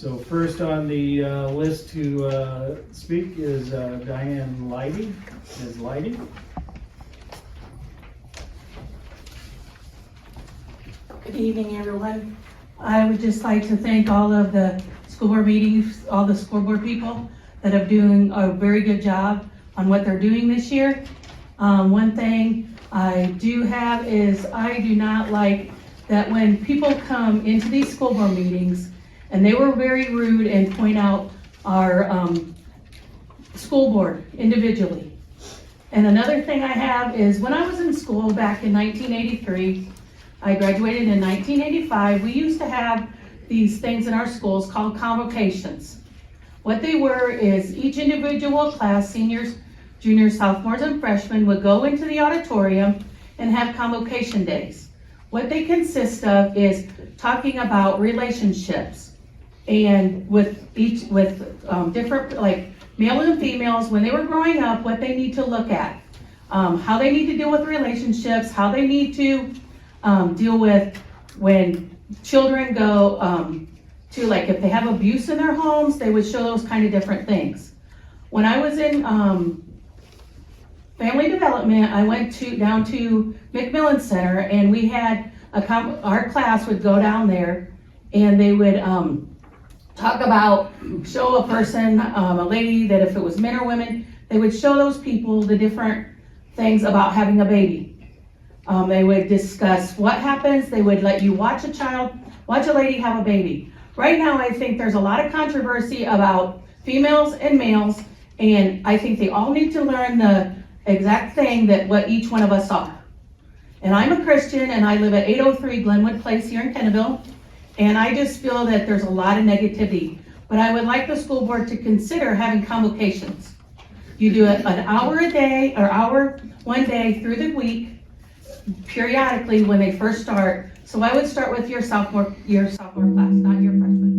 So first on the list to speak is Diane Leidy. Ms. Leidy. Good evening, everyone. I would just like to thank all of the school board meetings, all the school board people that are doing a very good job on what they're doing this year. One thing I do have is I do not like that when people come into these school board meetings and they were very rude and point out our school board individually. And another thing I have is when I was in school back in 1983, I graduated in 1985, we used to have these things in our schools called convocations. What they were is each individual class, seniors, juniors, sophomores, and freshmen would go into the auditorium and have convocation days. What they consist of is talking about relationships and with different, like male and females, when they were growing up, what they need to look at, how they need to deal with relationships, how they need to deal with when children go to, like, if they have abuse in their homes, they would show those kind of different things. When I was in family development, I went down to McMillan Center, and we had our class would go down there, and they would talk about, show a person, a lady, that if it was men or women, they would show those people the different things about having a baby. They would discuss what happens. They would let you watch a lady have a baby. Right now, I think there's a lot of controversy about females and males, and I think they all need to learn the exact thing that what each one of us are. And I'm a Christian, and I live at 803 Glenwood Place here in Kenneville, and I just feel that there's a lot of negativity. But I would like the school board to consider having convocations. You do it an hour a day, or hour one day through the week, periodically when they first start. So I would start with your sophomore class, not your freshman.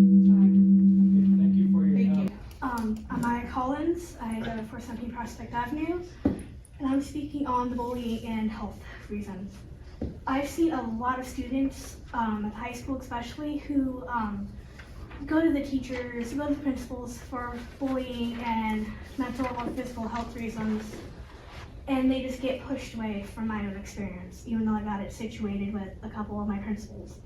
Thank you for your Thank you. I'm Maya Collins. I live at 417 Prospect Avenue, and I'm speaking on the bullying and health reasons. I've seen a lot of students, at high school especially, who go to the teachers, go to the principals for bullying and mental or physical health reasons, and they just get pushed away from my own experience, even though I got it situated with a couple of my principals.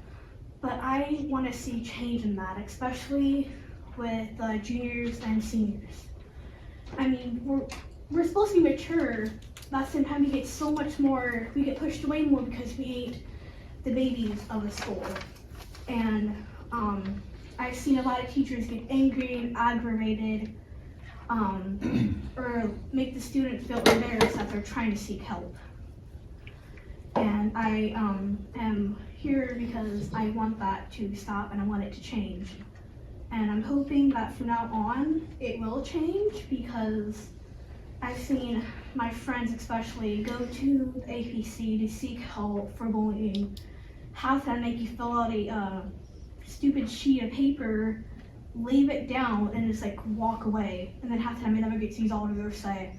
But I want to see change in that, especially with the juniors and seniors. I mean, we're supposed to be mature, but at the same time we get so much more, we get pushed away more because we ain't the babies of the school. And I've seen a lot of teachers get angry and aggravated, or make the student feel embarrassed that they're trying to seek help. And I am here because I want that to stop and I want it to change. And I'm hoping that from now on it will change, because I've seen my friends especially go to the APC to seek help for bullying. Have them make you fill out a stupid sheet of paper, leave it down, and just like walk away, and then half the time it never gets resolved, or say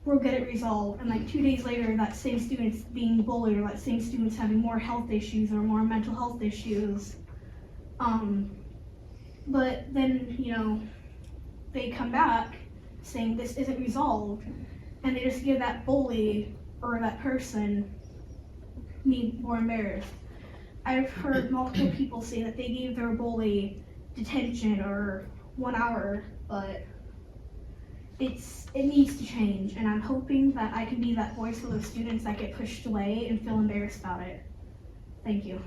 we'll get it resolved, and like 2 days later that same student's being bullied, or that same student's having more health issues or more mental health issues. But then, you know, they come back saying this isn't resolved, and they just give that bully or that person me more embarrassed. I've heard multiple people say that they gave their bully detention or 1 hour, but it needs to change, and I'm hoping that I can be that voice for those students that get pushed away and feel embarrassed about it. Thank you.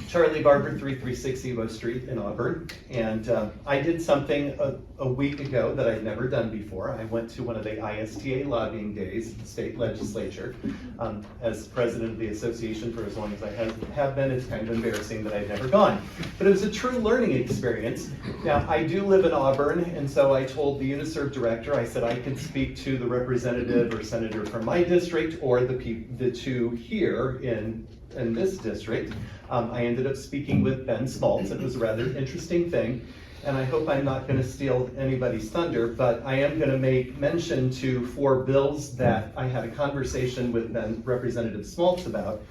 Charlie Barber, 3360 Evo Street in Auburn, and I did something a week ago that I'd never done before. I went to one of the ISTA lobbying days at the state legislature. As president of the association for as long as I have been, it's kind of embarrassing that I'd never gone. But it was a true learning experience. Now, I do live in Auburn, and so I told the UNISERV director, I said I could speak to the representative or senator from my district, or the two here in this district. I ended up speaking with Ben Smaltz. It was a rather interesting thing, and I hope I'm not going to steal anybody's thunder, but I am going to make mention to 4 bills that I had a conversation with Representative Smaltz about.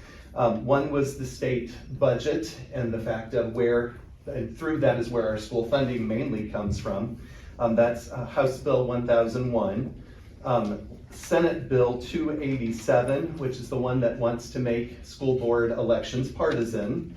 One was the state budget and the fact of where and through that is where our school funding mainly comes from. That's House Bill 1001. Senate Bill 287, which is the one that wants to make school board elections partisan.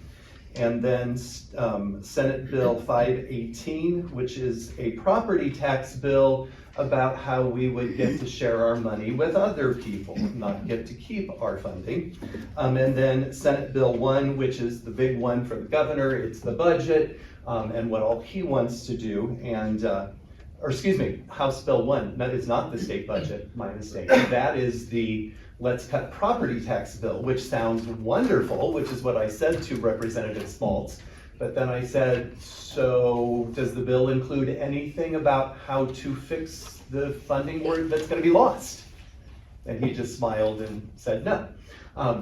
And then Senate Bill 518, which is a property tax bill about how we would get to share our money with other people, not get to keep our funding. And then Senate Bill 1, which is the big one for the governor, it's the budget and what all he wants to do. And or excuse me, House Bill 1, that is not the state budget, my mistake. That is the let's cut property tax bill, which sounds wonderful, which is what I said to Representative Smaltz. But then I said, so does the bill include anything about how to fix the funding that's gonna be lost? And he just smiled and said no.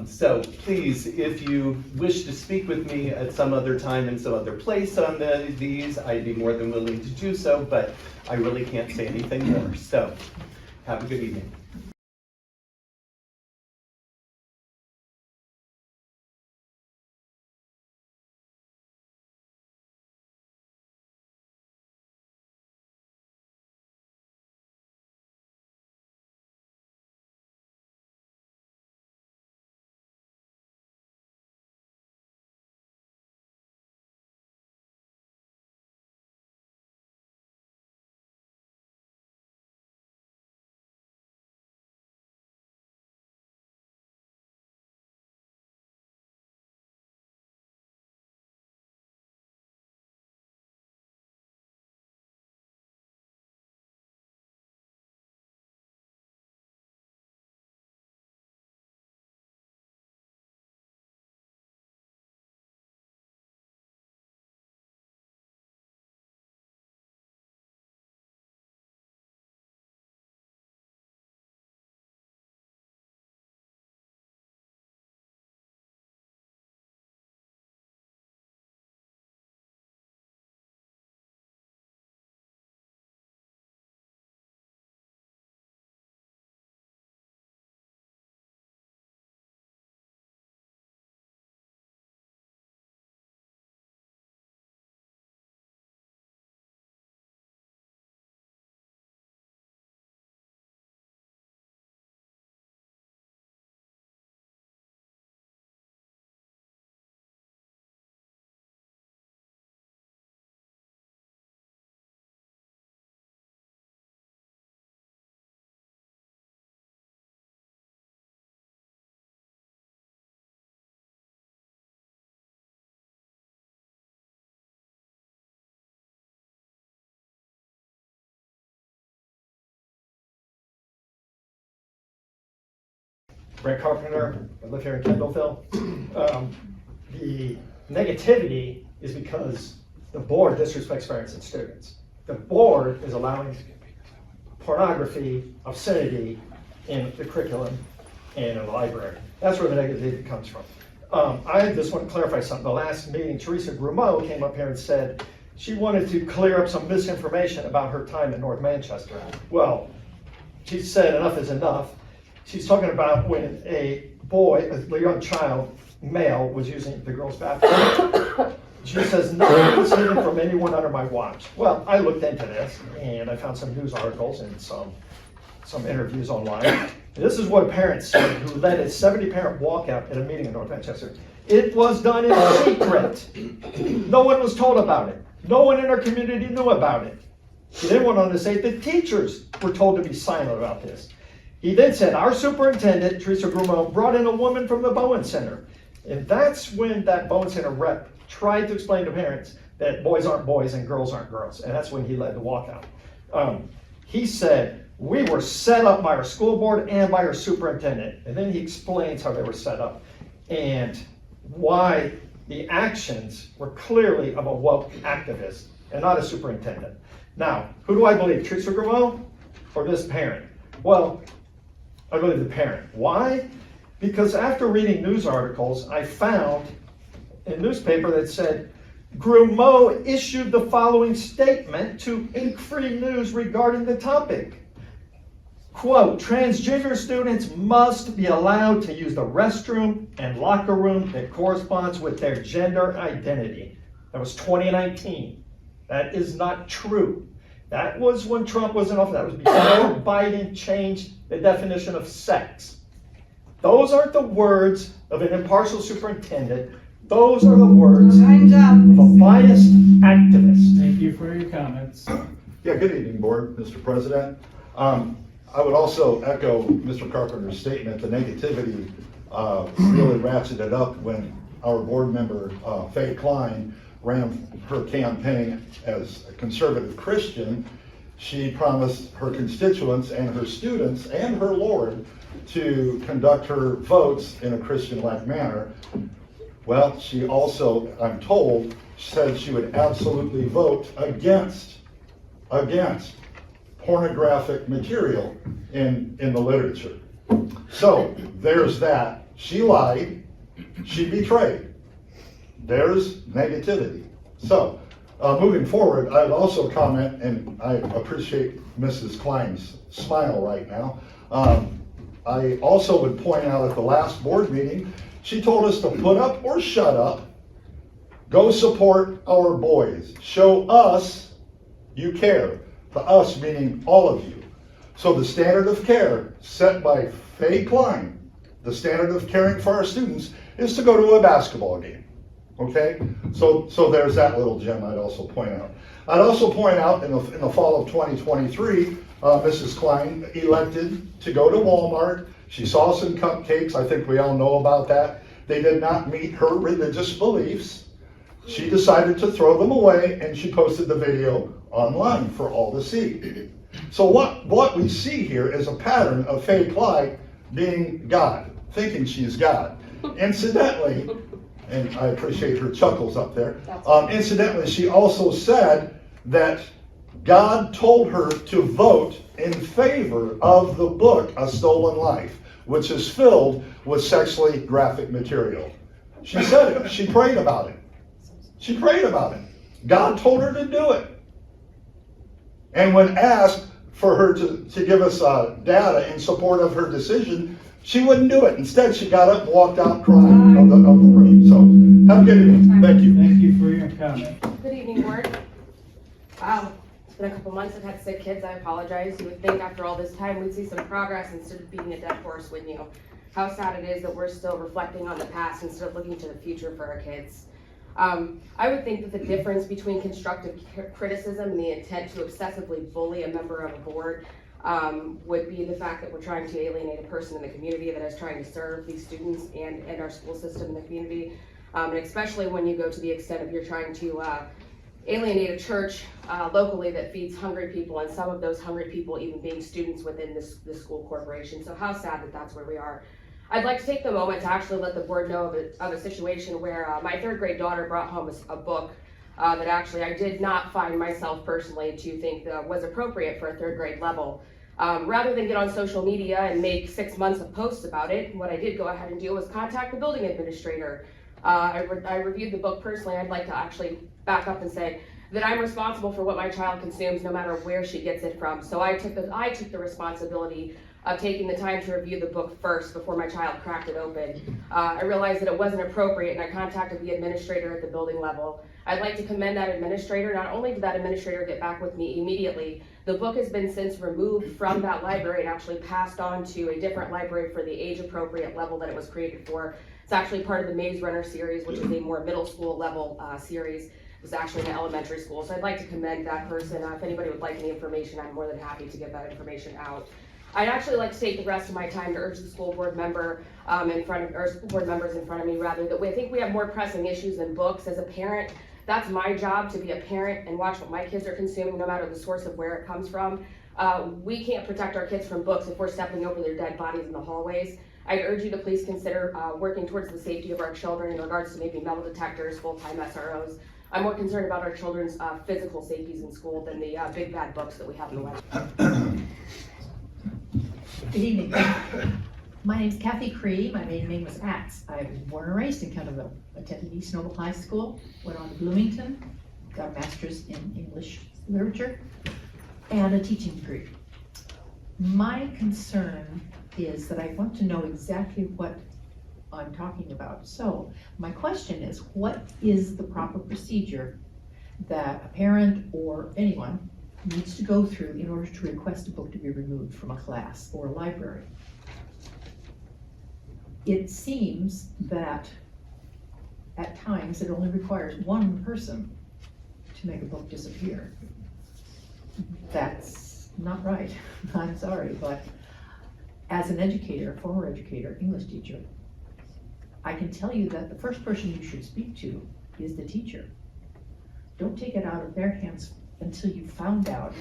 So please, if you wish to speak with me at some other time in some other place on these, I'd be more than willing to do so, but I really can't say anything more. So have a good evening. Brent Carpenter, I live here in Kendallville. The negativity is because the board disrespects parents and students. The board is allowing pornography, obscenity in the curriculum and in the library. That's where the negativity comes from. I just want to clarify something. The last meeting, Teresa Grumeau came up here and said she wanted to clear up some misinformation about her time in North Manchester. Well, she said enough is enough. She's talking about when a boy, a young child, male, was using the girls' bathroom. She says, nothing was hidden from anyone under my watch. Well, I looked into this, and I found some news articles and some interviews online. And this is what a parent said who led a 70-parent walkout at a meeting in North Manchester. It was done in secret. No one was told about it. No one in our community knew about it. He then went on to say the teachers were told to be silent about this. He then said, our superintendent, Teresa Grumeau, brought in a woman from the Bowen Center. And that's when that Bowen Center rep tried to explain to parents that boys aren't boys and girls aren't girls. And that's when he led the walkout. He said, we were set up by our school board and by our superintendent. And then he explains how they were set up and why the actions were clearly of a woke activist and not a superintendent. Now, who do I believe, Teresa Grumeau or this parent? Well, I believe the parent. Why? Because after reading news articles, I found a newspaper that said, Grumeau issued the following statement to Ink Free News regarding the topic. Quote, transgender students must be allowed to use the restroom and locker room that corresponds with their gender identity. That was 2019. That is not true. That was when Trump was in office. That was before Biden changed the definition of sex. Those aren't the words of an impartial superintendent. Those are the words of a biased activist. Thank you for your comments. Yeah, good evening, Board, Mr. President. I would also echo Mr. Carpenter's statement. The negativity really ratcheted up when our board member, Faye Kline, ran her campaign as a conservative Christian. She promised her constituents and her students and her Lord to conduct her votes in a Christian-like manner. Well, she also, I'm told, said she would absolutely vote against pornographic material in the literature. So there's that. She lied. She betrayed. There's negativity. So moving forward, I would also comment, and I appreciate Mrs. Kline's smile right now. I also would point out at the last board meeting, she told us to put up or shut up, go support our boys, show us you care. To us, meaning all of you. So the standard of care set by Faye Kline, the standard of caring for our students, is to go to a basketball game. Okay? So there's that little gem I'd also point out. I'd also point out in the fall of 2023, Mrs. Kline elected to go to Walmart. She saw some cupcakes. I think we all know about that. They did not meet her religious beliefs. She decided to throw them away, and she posted the video online for all to see. So what we see here is a pattern of Faye Kline being God, thinking she's God. Incidentally, and I appreciate her chuckles up there, incidentally, she also said that God told her to vote in favor of the book, A Stolen Life, which is filled with sexually graphic material. She said it. She prayed about it. She prayed about it. God told her to do it. And when asked for her to give us data in support of her decision, she wouldn't do it. Instead, she got up and walked out crying of the room. So have a good evening. Thank you. Thank you for your comment. Good evening, Board. Wow, it's been a couple months. I've had sick kids. I apologize. You would think after all this time we'd see some progress instead of beating a dead horse, wouldn't you? How sad it is that we're still reflecting on the past instead of looking to the future for our kids. I would think that the difference between constructive criticism and the intent to excessively bully a member of a board would be the fact that we're trying to alienate a person in the community that is trying to serve these students and our school system in the community. And especially when you go to the extent of you're trying to alienate a church locally that feeds hungry people, and some of those hungry people even being students within this school corporation. So how sad that that's where we are. I'd like to take the moment to actually let the board know of a situation where my third grade daughter brought home a book that actually I did not find myself personally to think was appropriate for a third grade level. Rather than get on social media and make 6 months of posts about it, what I did go ahead and do was contact the building administrator. I reviewed the book personally. I'd like to actually back up and say that I'm responsible for what my child consumes no matter where she gets it from. So I took the responsibility of taking the time to review the book first before my child cracked it open. I realized that it wasn't appropriate, and I contacted the administrator at the building level. I'd like to commend that administrator. Not only did that administrator get back with me immediately, the book has been since removed from that library and actually passed on to a different library for the age-appropriate level that it was created for. It's actually part of the Maze Runner series, which is a more middle school level series. It was actually in elementary school, so I'd like to commend that person. If anybody would like any information, I'm more than happy to give that information out. I'd actually like to take the rest of my time to urge the school board member school board members in front of me rather that I think we have more pressing issues than books. As a parent, that's my job, to be a parent and watch what my kids are consuming, no matter the source of where it comes from. We can't protect our kids from books if we're stepping over their dead bodies in the hallways. I'd urge you to please consider working towards the safety of our children in regards to maybe metal detectors, full-time SROs. I'm more concerned about our children's physical safeties in school than the big bad books that we have in the web. Good evening. My name is Kathy Cree. My maiden name was Atz. I was born and raised in Kendallville. Attended East Noble High School, went on to Bloomington, got a master's in English literature, and a teaching degree. My concern is that I want to know exactly what I'm talking about. So my question is, what is the proper procedure that a parent or anyone needs to go through in order to request a book to be removed from a class or a library? It seems that at times it only requires one person to make a book disappear. That's not right. I'm sorry, but as an educator, former educator, English teacher, I can tell you that the first person you should speak to is the teacher. Don't take it out of their hands until you found out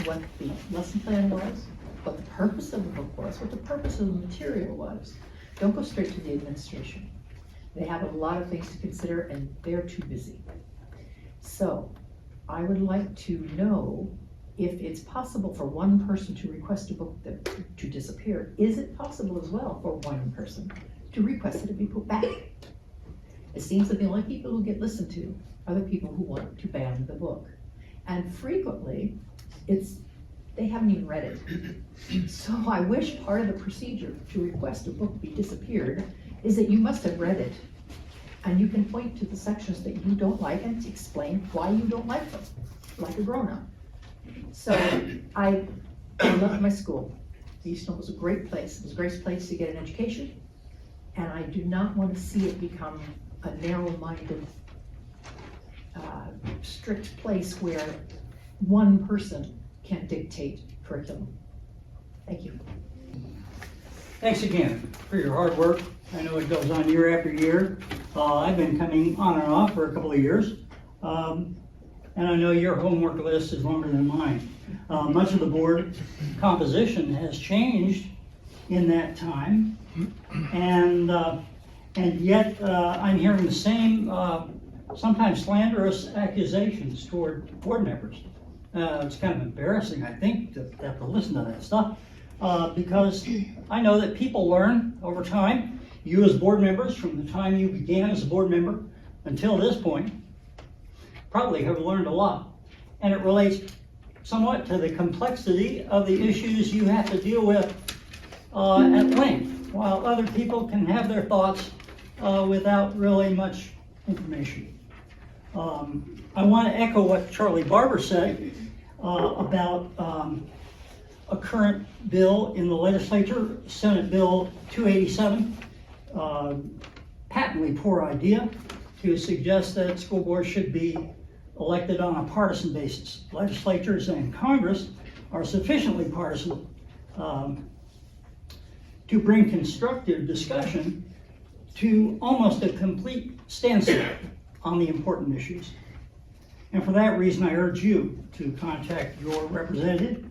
what the lesson plan was, what the purpose of the book was, what the purpose of the material was. Don't go straight to the administration. They have a lot of things to consider and they're too busy. So I would like to know if it's possible for one person to request a book to disappear. Is it possible as well for one person to request it to be put back? It seems that the only people who get listened to are the people who want to ban the book. And frequently, they haven't even read it. So I wish part of the procedure to request a book be disappeared is that you must have read it. And you can point to the sections that you don't like and explain why you don't like them, like a grown-up. So I loved my school. Easton was a great place. It was a great place to get an education. And I do not want to see it become a narrow-minded, strict place where one person can dictate curriculum. Thank you. Thanks again for your hard work. I know it goes on year after year. I've been coming on and off for a couple of years. And I know your homework list is longer than mine. Much of the board composition has changed in that time. And yet I'm hearing the same, sometimes slanderous accusations toward board members. It's kind of embarrassing, I think, to have to listen to that stuff. Because I know that people learn over time. You as board members, from the time you began as a board member until this point, probably have learned a lot. And it relates somewhat to the complexity of the issues you have to deal with at length, while other people can have their thoughts without really much information. I want to echo what Charlie Barber said about a current bill in the legislature, Senate Bill 287, patently poor idea to suggest that school boards should be elected on a partisan basis. Legislatures and Congress are sufficiently partisan to bring constructive discussion to almost a complete standstill on the important issues. And for that reason, I urge you to contact your representative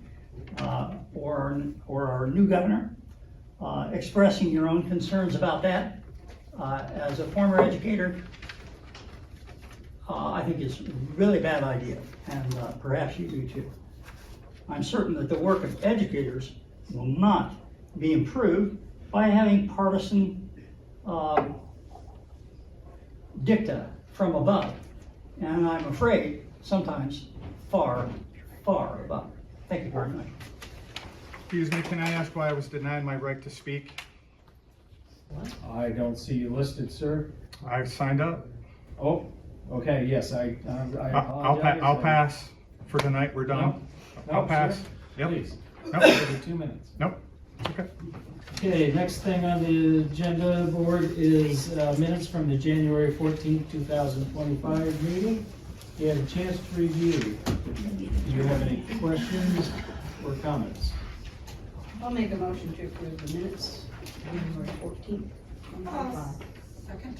or our new governor, expressing your own concerns about that. As a former educator, I think it's a really bad idea, and perhaps you do too. I'm certain that the work of educators will not be improved by having partisan dicta from above, and I'm afraid sometimes far, far above. Thank you very much. Excuse me, can I ask why I was denied my right to speak? I don't see you listed, sir. I've signed up. Oh, okay, yes, I apologize. I'll pass for tonight, we're done. No, I'll pass. sir, Yep. Please, Nope, give me 2 minutes. nope, okay. Okay, next thing on the agenda board is minutes from the January 14th, 2025 meeting. You had a chance to review. Do you have any questions or comments? I'll make a motion to approve the minutes, January 14th. Second.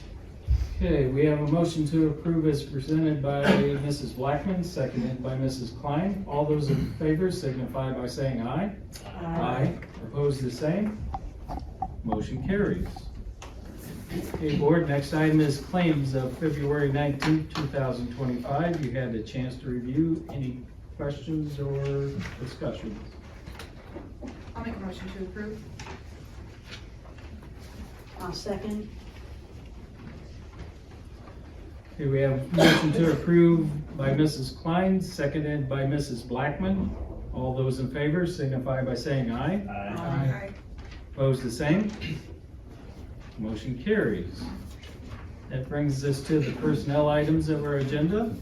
Okay, we have a motion to approve as presented by Mrs. Blackman, seconded by Mrs. Kline. All those in favor signify by saying aye. Aye. Opposed, the same. Motion carries. Okay, board, next item is claims of February 19th, 2025. You had a chance to review. Any questions or discussions? I'll make a motion to approve. I'll second. Okay, we have a motion to approve by Mrs. Kline, seconded by Mrs. Blackman. All those in favor signify by saying aye. Aye. Opposed, the same. Motion carries. That brings us to the personnel items of our agenda.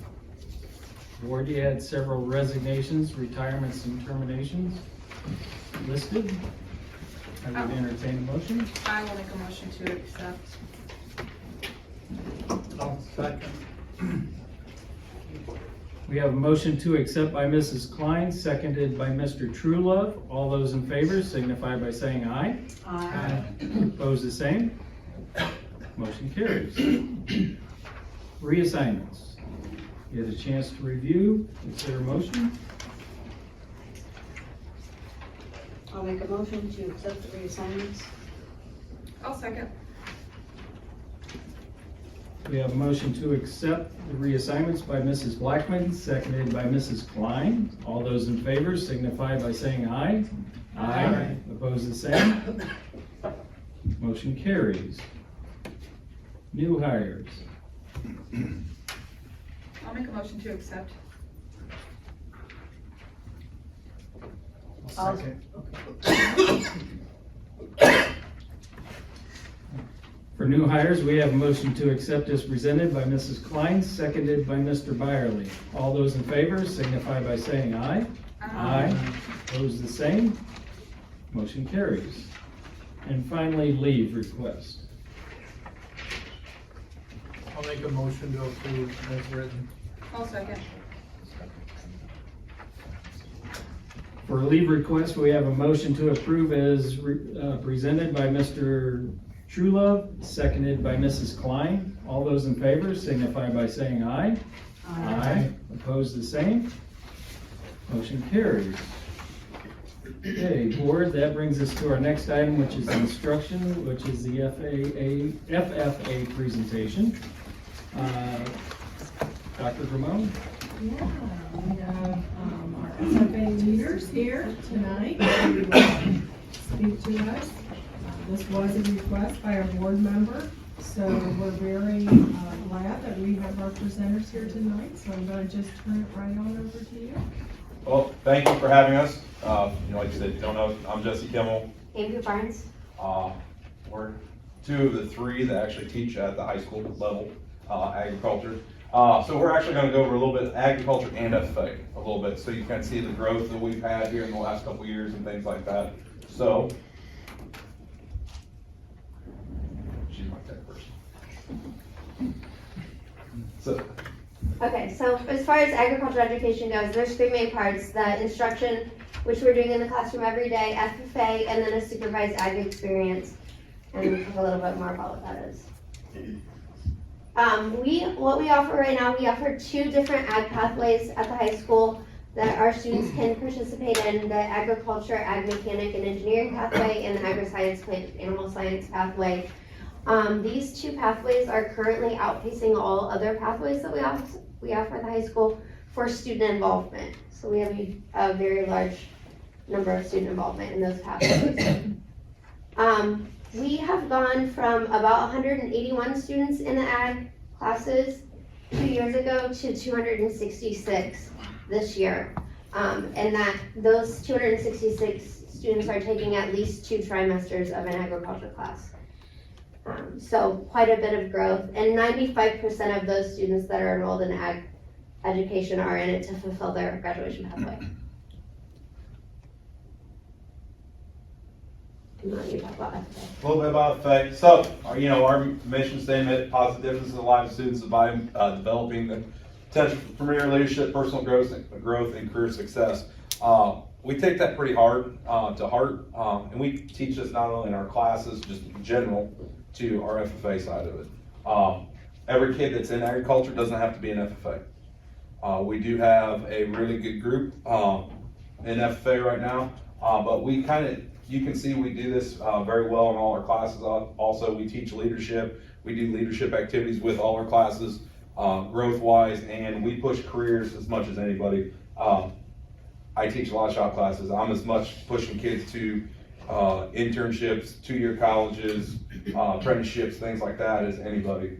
Board, you had several resignations, retirements, and terminations listed. I would entertain a motion. I will make a motion to accept. I'll second. We have a motion to accept by Mrs. Kline, seconded by Mr. Truelove. All those in favor signify by saying aye. Aye. Opposed, the same. Motion carries. Reassignments. You had a chance to review. Is there a motion? I'll make a motion to accept the reassignments. I'll second. We have a motion to accept the reassignments by Mrs. Blackman, seconded by Mrs. Kline. All those in favor signify by saying aye. Aye. Opposed, the same. Motion carries. New hires. I'll make a motion to accept. I'll- For new hires, we have a motion to accept as presented by Mrs. Kline, seconded by Mr. Byerly. All those in favor signify by saying aye. Opposed, the same. Motion carries. And finally, leave request. I'll make a motion to approve as written. I'll second. For leave request, we have a motion to approve as presented by Mr. Truelove, seconded by Mrs. Kline. All those in favor signify by saying aye. Opposed, the same. Motion carries. Okay, board, that brings us to our next item, which is instruction, which is the FFA presentation. Dr. Ramon? Yeah, we have our SFA leaders here tonight to speak to us. This was a request by a board member, so we're very glad that we have our presenters here tonight. So I'm going to just turn it right on over to you. Well, thank you for having us. Like you said, if you don't know, I'm Jesse Kimmel. Andrew Barnes. We're two of the three that actually teach at the high school level, agriculture. So we're actually going to go over a little bit of agriculture and FFA a little bit, so you can see the growth that we've had here in the last couple of years and things like that. So, she's my tech person. So. Okay, so as far as agriculture education goes, there's three main parts: the instruction, which we're doing in the classroom every day, FFA, and then a supervised ag experience. And we'll talk a little bit more about what that is. What we offer right now, we offer two different ag pathways at the high school that our students can participate in: the agriculture, ag mechanic, and engineering pathway, and the agri-science, plant, animal science pathway. These two pathways are currently outpacing all other pathways that we offer at the high school for student involvement. So we have a very large number of student involvement in those pathways. We have gone from about 181 students in the ag classes 2 years ago to 266 this year. And that those 266 students are taking at least 2 trimesters of an agriculture class. So quite a bit of growth, and 95% of those students that are enrolled in ag education are in it to fulfill their graduation pathway. Do you want me to talk about FFA? A little bit about FFA. So, our mission statement: positive difference in the lives of students by developing the potential for premier leadership, personal growth, and career success. We take that pretty hard to heart, and we teach this not only in our classes, just in general, to our FFA side of it. Every kid that's in agriculture doesn't have to be an FFA. We do have a really good group in FFA right now, but you can see we do this very well in all our classes. Also, we teach leadership. We do leadership activities with all our classes, growth-wise, and we push careers as much as anybody. I teach a lot of shop classes. I'm as much pushing kids to internships, 2-year colleges, apprenticeships, things like that as anybody.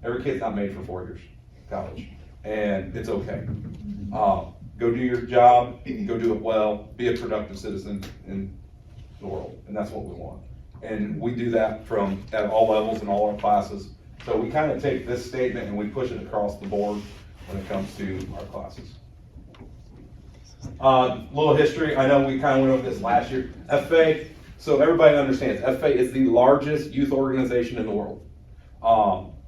Every kid's not made for 4 years college, and it's okay. Go do your job, go do it well, be a productive citizen in the world, and that's what we want. and we do that at all levels in all our classes. So we kind of take this statement and we push it across the board when it comes to our classes. Little history, I know we kind of went over this last year. FFA, so everybody understands, FFA is the largest youth organization in the world.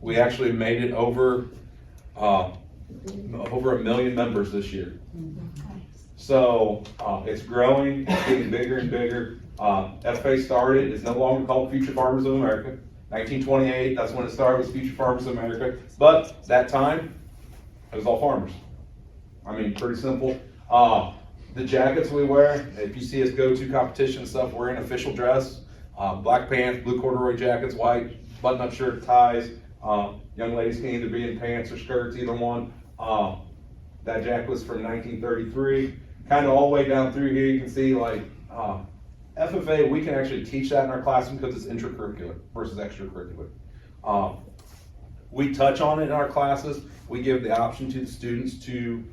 We actually made it over 1 million members this year. So it's growing, it's getting bigger and bigger. FFA started, it's no longer called Future Farmers of America. 1928, that's when it started, was Future Farmers of America. But that time, it was all farmers. I mean, pretty simple. The jackets we wear, if you see us go to competition and stuff, we're in official dress. Black pants, blue corduroy jackets, white button-up shirt, ties. Young ladies can either be in pants or skirts, either one. That jacket was from 1933. Kind of all the way down through here, you can see like FFA, we can actually teach that in our classroom because it's intracurricular versus extracurricular. We touch on it in our classes. We give the option to the students to,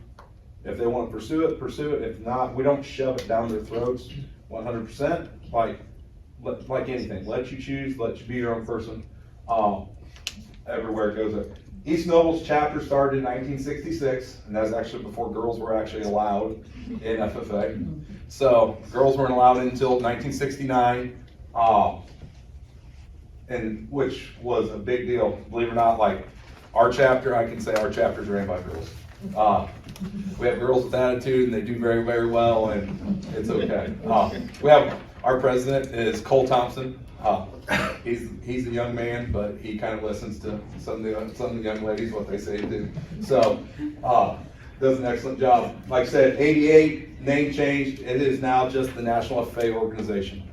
if they want to pursue it, pursue it. If not, we don't shove it down their throats 100%. Like anything, let you choose, let you be your own person. Everywhere it goes. East Noble's chapter started in 1966, and that's actually before girls were actually allowed in FFA. So girls weren't allowed until 1969, and which was a big deal. Believe it or not, like our chapter, I can say our chapter's ran by girls. We have girls with attitude, and they do very, very well, and it's okay. We have our president is Cole Thompson. He's a young man, but he kind of listens to some of the young ladies, what they say to do. So, does an excellent job. Like I said, 88, name changed. It is now just the National FFA organization.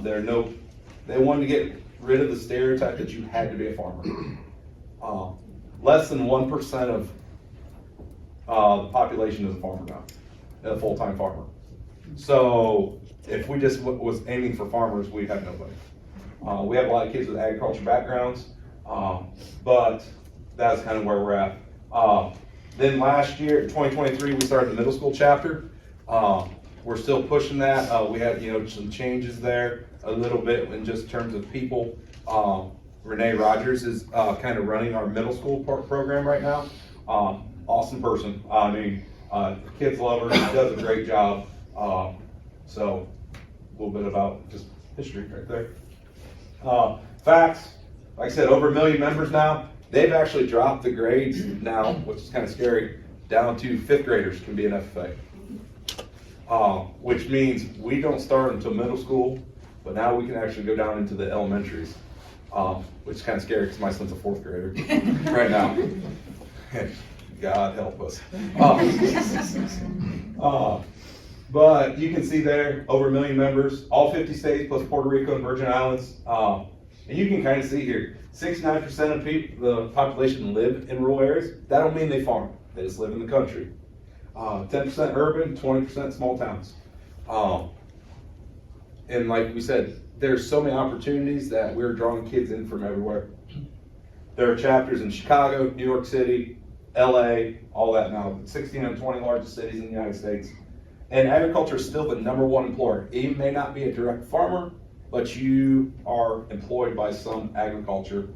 They wanted to get rid of the stereotype that you had to be a farmer. Less than 1% of the population is a farmer now, a full-time farmer. So, if we just was aiming for farmers, we'd have nobody. We have a lot of kids with agriculture backgrounds, but that's kind of where we're at. Then last year, 2023, we started the middle school chapter. We're still pushing that. We had, some changes there a little bit in just terms of people. Renee Rogers is kind of running our middle school program right now. Awesome person. I mean, kids love her. She does a great job. So a little bit about just history right there. Facts, like I said, over 1 million members now. They've actually dropped the grades now, which is kind of scary, down to 5th graders can be an FFA. Which means we don't start until middle school, but now we can actually go down into the elementaries, which is kind of scary because my son's a 4th grader right now. God help us. But you can see there, over 1 million members, all 50 states plus Puerto Rico and Virgin Islands. And you can kind of see here, 69% of the population live in rural areas. That don't mean they farm, they just live in the country. 10% urban, 20% small towns. And like we said, there's so many opportunities that we're drawing kids in from everywhere. There are chapters in Chicago, New York City, LA, all that now, 16 of 20 largest cities in the United States. And agriculture is still the #1 employer. You may not be a direct farmer, but you are employed by some agriculture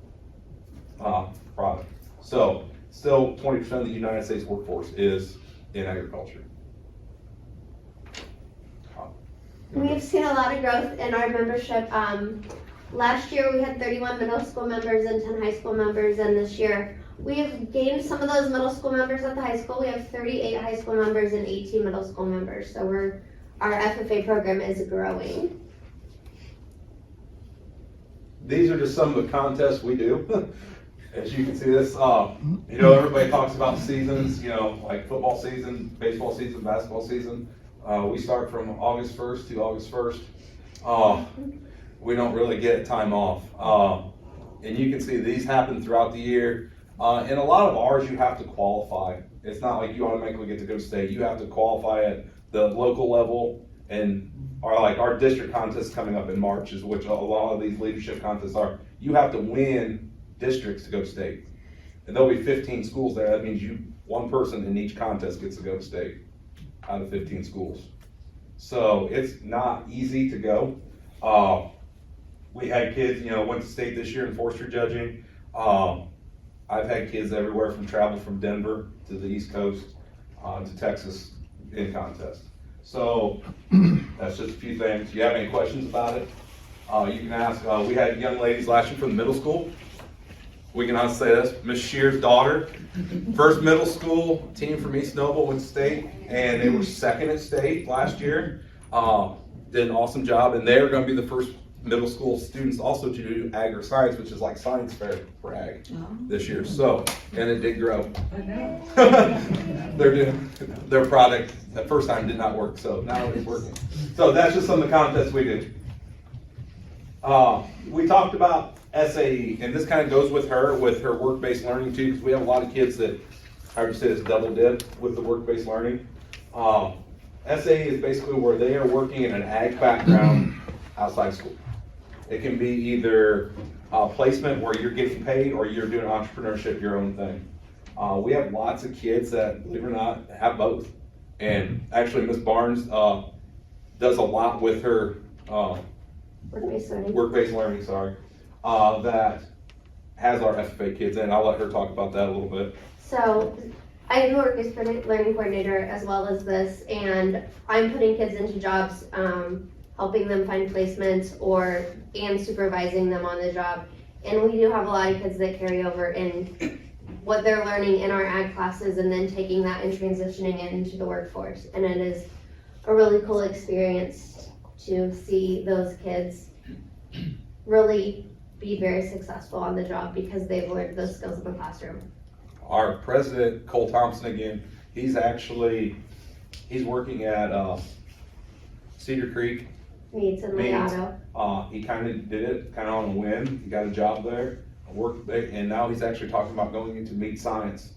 product. So still 20% of the United States workforce is in agriculture. We've seen a lot of growth in our membership. Last year we had 31 middle school members and 10 high school members, and this year we've gained some of those middle school members at the high school. We have 38 high school members and 18 middle school members. So our FFA program is growing. These are just some of the contests we do. As you can see this, everybody talks about seasons, like football season, baseball season, basketball season. We start from August 1st to August 1st. We don't really get time off. And you can see these happen throughout the year. And a lot of ours, you have to qualify. It's not like you automatically get to go to state. You have to qualify at the local level, and our district contest coming up in March is which a lot of these leadership contests are. You have to win districts to go to state. And there'll be 15 schools there. That means one person in each contest gets to go to state out of 15 schools. So it's not easy to go. We had kids, went to state this year in forestry judging. I've had kids everywhere from travel from Denver to the East Coast, to Texas in contest. So that's just a few things. If you have any questions about it, you can ask. We had young ladies last year from the middle school. We can honestly say this, Miss Shear's daughter, first middle school team from East Noble went to state, and they were second at state last year. Did an awesome job, and they're gonna be the first middle school students also to do agri-science, which is like science fair for ag this year. So, and it did grow. Their product the first time did not work, so now it's working. So that's just some of the contests we did. We talked about SAE, and this kind of goes with her work-based learning too, because we have a lot of kids that, I would say this double did with the work-based learning. SAE is basically where they are working in an ag background outside school. It can be either placement where you're getting paid or you're doing entrepreneurship, your own thing. We have lots of kids that, believe it or not, have both. And actually, Miss Barnes does a lot with her work-based learning, that has our FFA kids, and I'll let her talk about that a little bit. So I am a work-based learning coordinator as well as this, and I'm putting kids into jobs, helping them find placements and supervising them on the job. And we do have a lot of kids that carry over in what they're learning in our ag classes and then taking that and transitioning it into the workforce. And it is a really cool experience to see those kids really be very successful on the job because they've learned those skills in the classroom. Our president, Cole Thompson again, he's working at Cedar Creek. Meats and Legato. He kind of did it kind of on a whim. He got a job there, worked there, and now he's actually talking about going into meat science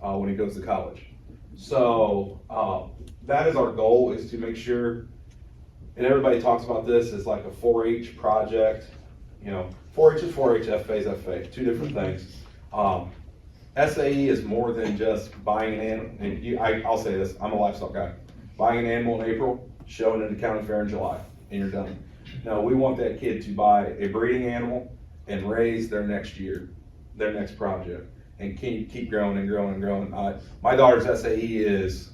when he goes to college. So that is our goal, is to make sure, and everybody talks about this as like a 4-H project. 4-H is 4-H, FFA is FFA, two different things. SAE is more than just buying an animal, and I'll say this, I'm a livestock guy. Buying an animal in April, showing it at the county fair in July, and you're done. No, we want that kid to buy a breeding animal and raise their next year, their next project, and keep growing and growing and growing. My daughter's SAE is,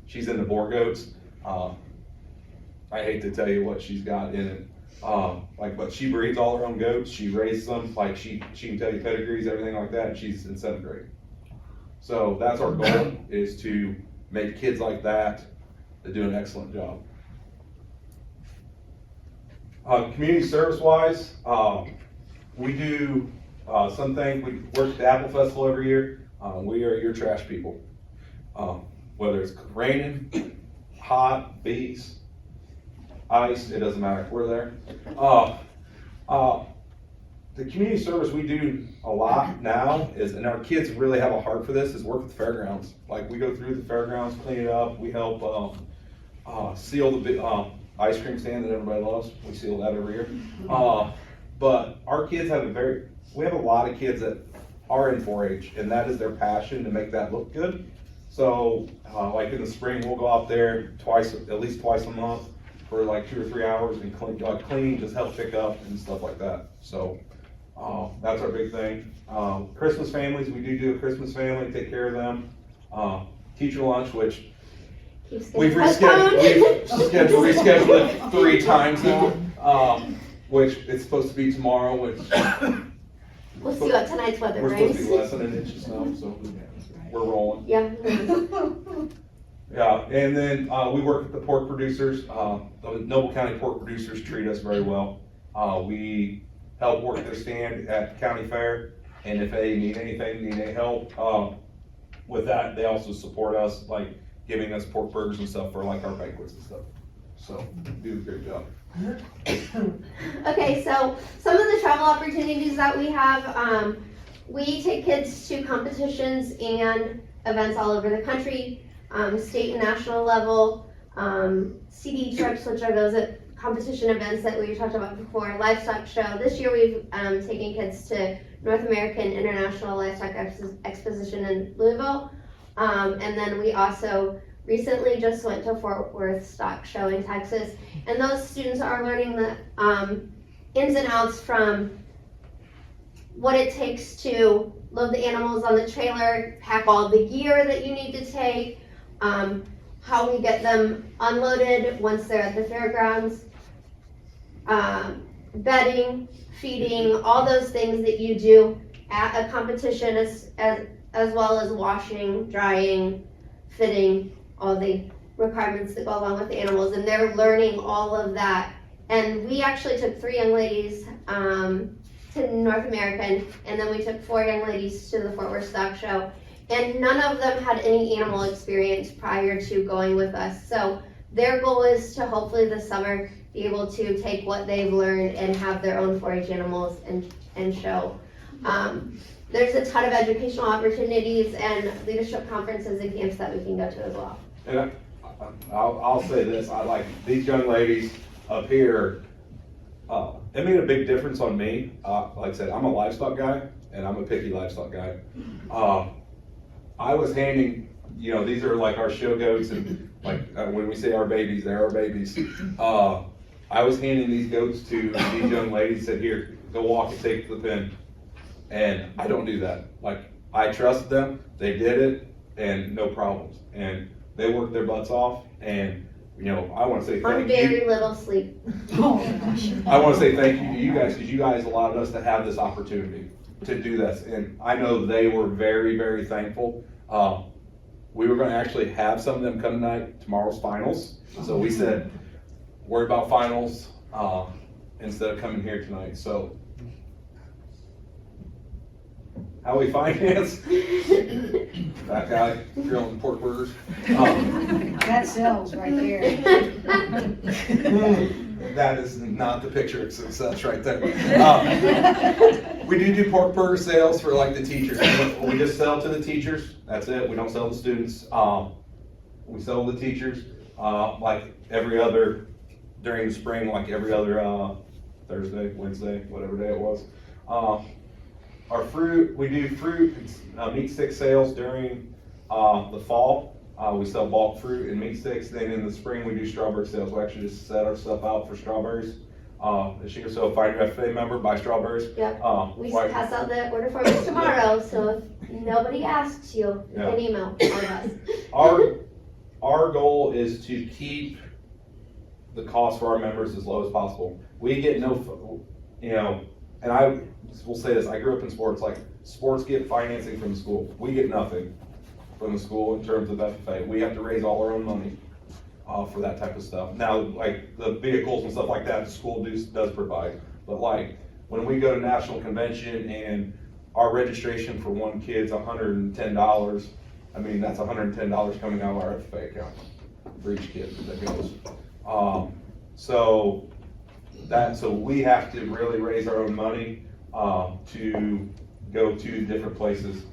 she's into boar goats. I hate to tell you what she's got in it. But she breeds all her own goats. She raises them. She can tell you pedigrees, everything like that. And she's in 7th grade. So that's our goal, is to make kids like that do an excellent job. Community service wise, we do some things. We work at the Apple Festival every year. We are your trash people. Whether it's raining, hot, beats, ice, it doesn't matter, we're there. The community service we do a lot now is, and our kids really have a heart for this, is work with the fairgrounds. Like, we go through the fairgrounds, clean it up, we help seal the big ice cream stand that everybody loves. We seal that every year. But our kids have we have a lot of kids that are in 4-H, and that is their passion, to make that look good. So like in the spring, we'll go out there at least twice a month for like 2 or 3 hours and clean, just help pick up and stuff like that. So that's our big thing. Christmas families, we do a Christmas family, take care of them. Teacher lunch, which we've rescheduled it 3 times now, which it's supposed to be tomorrow, which we'll see what tonight's weather we're brings. supposed to be less than an inch of snow, so we're rolling. Yeah. Yeah, and then we work with the pork producers. The Noble County pork producers treat us very well. We help work their stand at county fair, and if they need anything, need any help with that, they also support us, like giving us pork burgers and stuff for like our banquets and stuff. So do a great job. Okay, so some of the travel opportunities that we have, we take kids to competitions and events all over the country, state and national level, CD trips, which are those competition events that we talked about before, livestock show. This year we've taken kids to North American International Livestock Exposition in Louisville, and then we also recently just went to Fort Worth Stock Show in Texas, and those students are learning the ins and outs from what it takes to load the animals on the trailer, pack all the gear that you need to take, how we get them unloaded once they're at the fairgrounds, bedding, feeding, all those things that you do at a competition, as well as washing, drying, fitting, all the requirements that go along with the animals, and they're learning all of that. And we actually took 3 young ladies to North American, and then we took 4 young ladies to the Fort Worth Stock Show, and none of them had any animal experience prior to going with us. So their goal is to hopefully this summer be able to take what they've learned and have their own 4-H animals and show. There's a ton of educational opportunities and leadership conferences and camps that we can go to as well. And I'll say this, I like these young ladies up here, it made a big difference on me. Like I said, I'm a livestock guy, and I'm a picky livestock guy. I was handing, you know, these are like our show goats, and like when we say our babies, they're our babies. I was handing these goats to these young ladies, said, here, go walk and take to the pen. And I don't do that. Like, I trusted them, they did it, and no problems. And they worked their butts off, and you know, I want to say On thank you. very little sleep. I want to say thank you to you guys, because you guys allowed us to have this opportunity to do this. And I know they were very, very thankful. We were going to actually have some of them come tonight, tomorrow's finals. So we said, worry about finals instead of coming here tonight. So how we finance? That guy grilling pork burgers. That sells right there. That is not the picture of success right there. We do pork burger sales for like the teachers. We just sell to the teachers. That's it. We don't sell to students. We sell to the teachers like every other, during the spring, like every other Thursday, Wednesday, whatever day it was. Our fruit, we do fruit, meat stick sales during the fall. We sell bulk fruit and meat sticks. Then in the spring, we do strawberry sales. We actually just set our stuff out for strawberries. This year, so find your FFA member, buy strawberries. Yep. We pass out the order forms tomorrow, so if nobody asks you, you can email us. Our goal is to keep the cost for our members as low as possible. We get no, you know, and I will say this, I grew up in sports, like sports get financing from the school. We get nothing from the school in terms of FFA. We have to raise all our own money for that type of stuff. Now, like the vehicles and stuff like that, the school does provide. But like when we go to national convention and our registration for one kid's $110, I mean, that's $110 coming out of our FFA account for each kid that goes. So we have to really raise our own money to go to different places.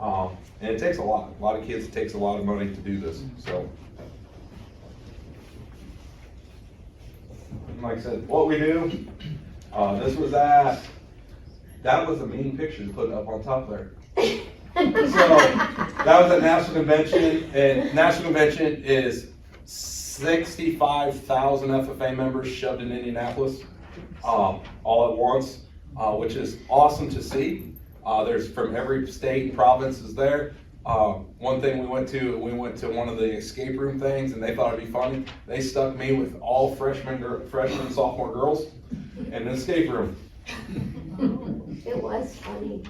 And it takes a lot of kids, it takes a lot of money to do this, so. Like I said, what we do, this was that was a mean picture to put up on top there. So, that was at National Convention, and National Convention is 65,000 FFA members shoved in Indianapolis, all at once, which is awesome to see. There's from every state and province is there. One thing we went to one of the escape room things, and they thought it'd be funny. They stuck me with all freshman and sophomore girls in an escape room. It was funny.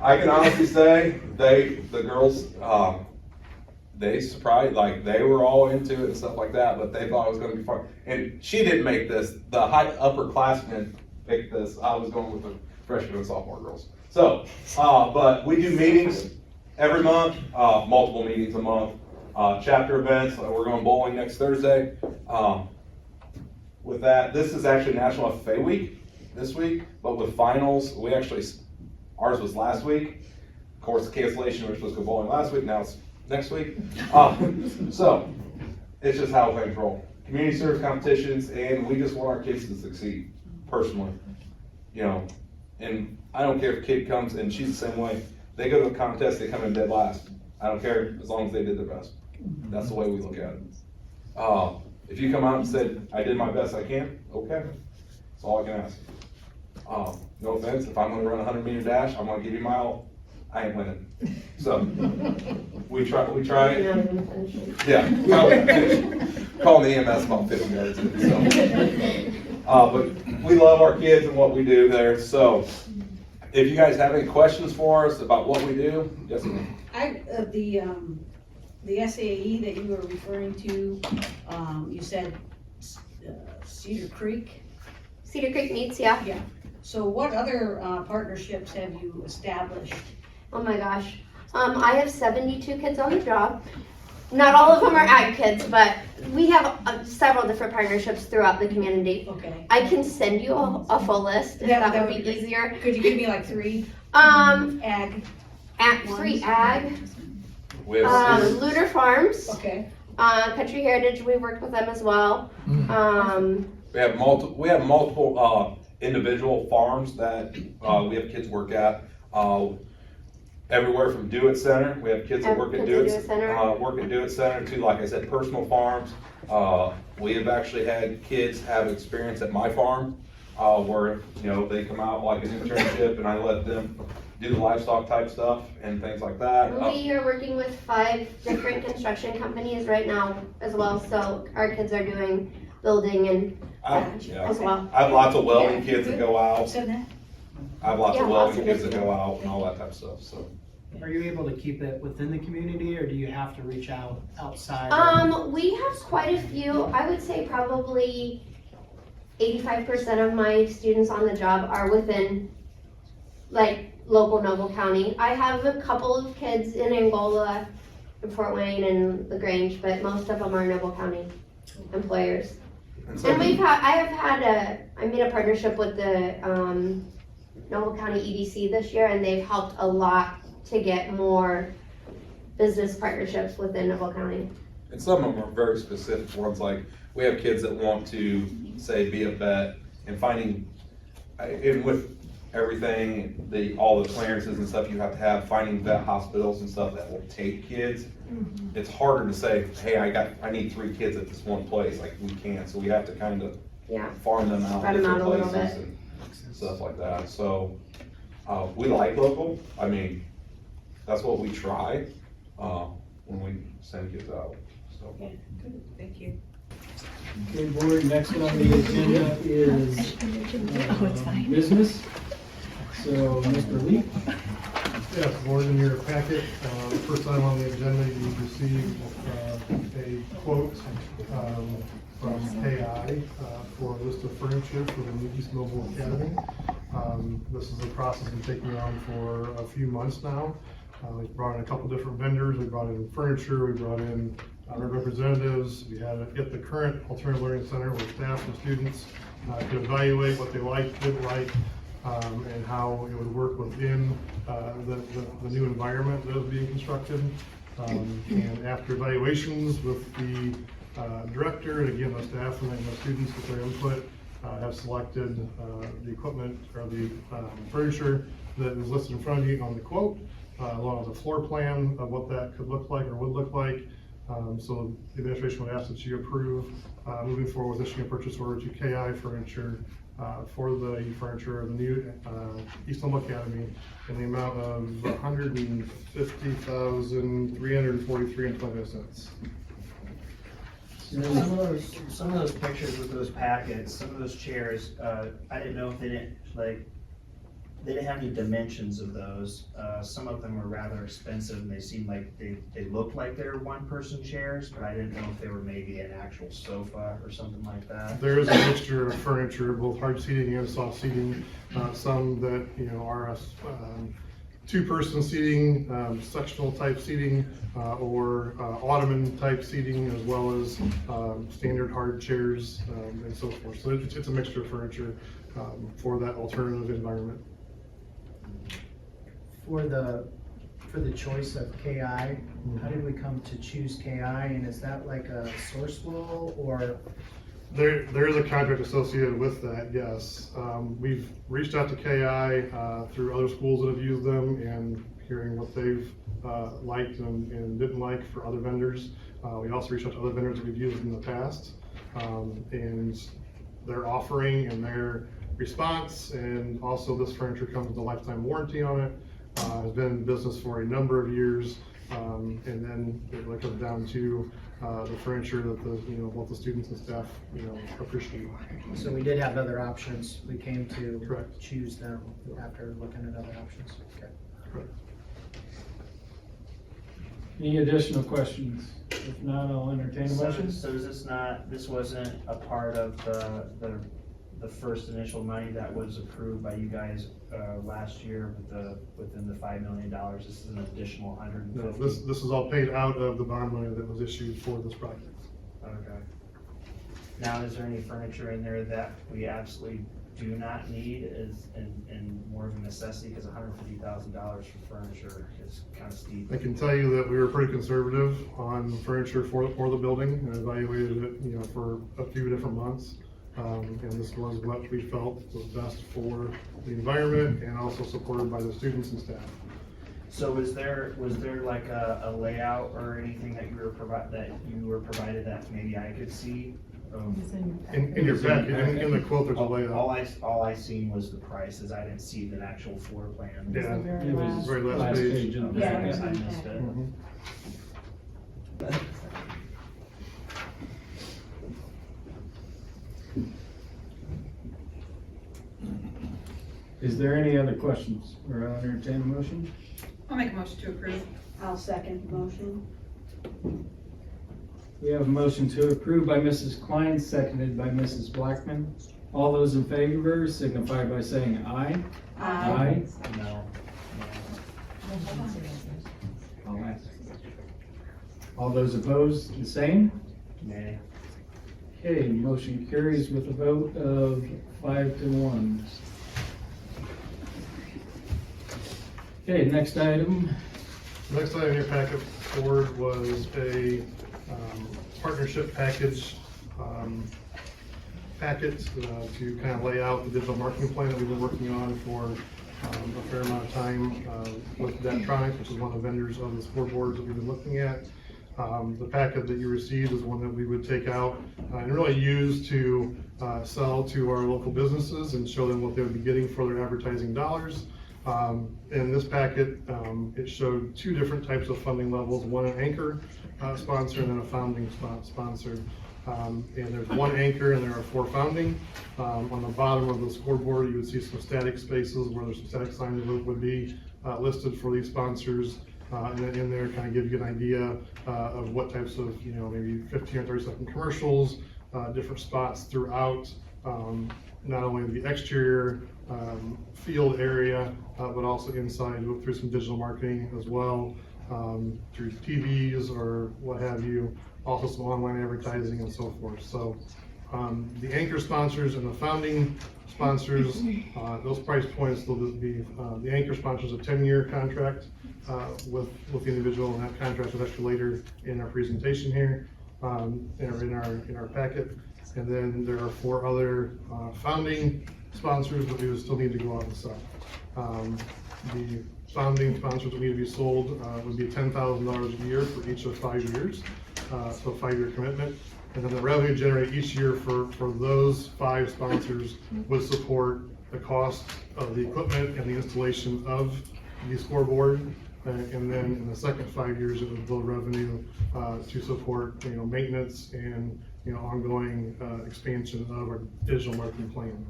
I can honestly say the girls, they surprised, like they were all into it and stuff like that, but they thought it was going to be fun. And she didn't make this. The upperclassmen picked this. I was going with the freshman and sophomore girls. So, but we do meetings every month, multiple meetings a month, chapter events. We're going bowling next Thursday. With that, this is actually National FFA Week this week, but with finals, ours was last week. Of course, cancellation, we were supposed to go bowling last week, now it's next week. So, it's just how things roll. Community service competitions, and we just want our kids to succeed, personally. You know, and I don't care if a kid comes, and she's the same way. They go to a contest, they come in dead last. I don't care, as long as they did their best. That's the way we look at it. If you come out and said, I did my best I can, okay, that's all I can ask. No offense, if I'm gonna run a 100-meter dash, I'm gonna give you my all, I ain't winning. So, we try, yeah, calling the EMS about 50 yards in, so. But we love our kids and what we do there, so if you guys have any questions for us about what we do, yes, ma'am. The SAE that you were referring to, you said Cedar Creek. Cedar Creek meets, yeah. Yeah. So what other partnerships have you established? Oh my gosh. I have 72 kids on the job. Not all of them are ag kids, but we have several different partnerships throughout the community. Okay. I can send you a full list if that would be great. easier. Could you give me like 3 Ag, ones? 3 ag, We have Luder Farms, Okay. Country Heritage, we worked with them as well. We have multiple individual farms that we have kids work at. Everywhere from Do It Center, we have kids that work at Do It Center to, like I said, personal farms. We have actually had kids have experience at my farm where they come out like an internship and I let them do the livestock type stuff and things like that. We are working with 5 different construction companies right now as well, so our kids are doing building and as well. I have lots of welding kids that go out. Said that? I have lots Yeah, of lots welding of kids that go out and all that type of stuff, so. Are you able to keep it within the community, or do you have to reach out outside? We have quite a few. I would say probably 85% of my students on the job are within, like, local Noble County. I have a couple of kids in Angola, in Fort Wayne, and LaGrange, but most of them are Noble County employers. And I made a partnership with the Noble County EDC this year, and they've helped a lot to get more business partnerships within Noble County. And some of them are very specific ones, like we have kids that want to, say, be a vet and and with everything, all the clearances and stuff you have to have, finding vet hospitals and stuff that will take kids. It's harder to say, hey, I need 3 kids at this one place, like we can't, so we have to kind of farm them out in different places and stuff like that. So we like local. I mean, that's what we try when we send kids out. So. Yeah, good, thank you. Okay, board, next on the agenda is business. So, Mr. Lee. Yes, board, in your packet, first item on the agenda, you received a quote from KI for a list of furniture for the new East Mobile Academy. This is a process been taking on for a few months now. We brought in a couple different vendors. We brought in furniture. We brought in representatives. We had it at the current Alternative Learning Center where staff and students could evaluate what they liked, didn't like, and how it would work within the new environment that was being constructed. And after evaluations with the director, and again, the staff and the students with their input, have selected the equipment or the furniture that is listed in front of you on the quote, along with a floor plan of what that could look like or would look like. So the administration would ask that you approve moving forward with issuing a purchase order to KI Furniture for the furniture of the new East Mobile Academy in the amount of $150,343.25. Some of those pictures with those packets, some of those chairs, I didn't know if they didn't have any dimensions of those. Some of them were rather expensive and they seemed like they looked like they were 1-person chairs, but I didn't know if they were maybe an actual sofa or something like that. There is a mixture of furniture, both hard seating and soft seating. Some that are 2-person seating, sectional type seating, or ottoman type seating, as well as standard hard chairs and so forth. So it's a mixture of furniture for that alternative environment. For the choice of KI, how did we come to choose KI, and is that like a Sourcewell or? There is a contract associated with that, yes. We've reached out to KI through other schools that have used them and hearing what they've liked and didn't like for other vendors. We also reached out to other vendors that we've used in the past. And their offering and their response, and also this furniture comes with a lifetime warranty on it, has been in business for a number of years. And then it really comes down to the furniture that both the students and staff, appreciate. So we did have other options. We came to Correct. choose them after looking at other options. Okay. Correct. Any additional questions? If not, I'll entertain a motion. So is this wasn't a part of the first initial money that was approved by you guys last year within the $5 million? This is an additional 150? No, this is all paid out of the bond money that was issued for this project. Okay. Now, is there any furniture in there that we absolutely do not need and more of a necessity, because $150,000 for furniture is kind of steep? I can tell you that we were pretty conservative on furniture for the building and evaluated it, for a few different months. And this was what we felt was best for the environment and also supported by the students and staff. So was there like a layout or anything that you were provided that maybe I could see? In your packet, in the quote, there's a layout. All I seen was the prices. I didn't see the actual floor plan. Yeah, It was very last page. Yeah. I missed it. Mhm. Is there any other questions, or I'll entertain a motion? I'll make a motion to approve. I'll second the motion. We have a motion to approve by Mrs. Kline, seconded by Mrs. Blackman. All those in favor signify by saying aye. Aye. No. I'll ask. All those opposed, the same? Nay. Okay, motion carries with a vote of 5-1. Okay, next item. Next item in your packet forward was a partnership package to kind of lay out the digital marketing plan that we've been working on for a fair amount of time with Daktronics, which is one of the vendors of the scoreboards that we've been looking at. The packet that you received is one that we would take out and really use to sell to our local businesses and show them what they would be getting for their advertising dollars. In this packet, it showed two different types of funding levels, one an anchor sponsor and then a founding sponsor. And there's one anchor and there are 4 founding. On the bottom of the scoreboard, you would see some static spaces where there's some static signs that would be listed for these sponsors. And then in there kind of gives you an idea of what types of, maybe 15 or 30 second commercials, different spots throughout, not only the exterior field area, but also inside through some digital marketing as well, through TVs or what have you, also some online advertising and so forth. So the anchor sponsors and the founding sponsors, those price points will be, the anchor sponsors a 10-year contract with the individual, and that contract is actually later in our presentation here, in our packet. And then there are 4 other founding sponsors that we would still need to go out and sell. The founding sponsors that need to be sold would be $10,000 a year for each of 5 years, so 5-year commitment. And then the revenue generated each year for those 5 sponsors would support the cost of the equipment and the installation of the scoreboard. And then in the second 5 years, it would build revenue to support, maintenance and, ongoing expansion of our digital marketing plan.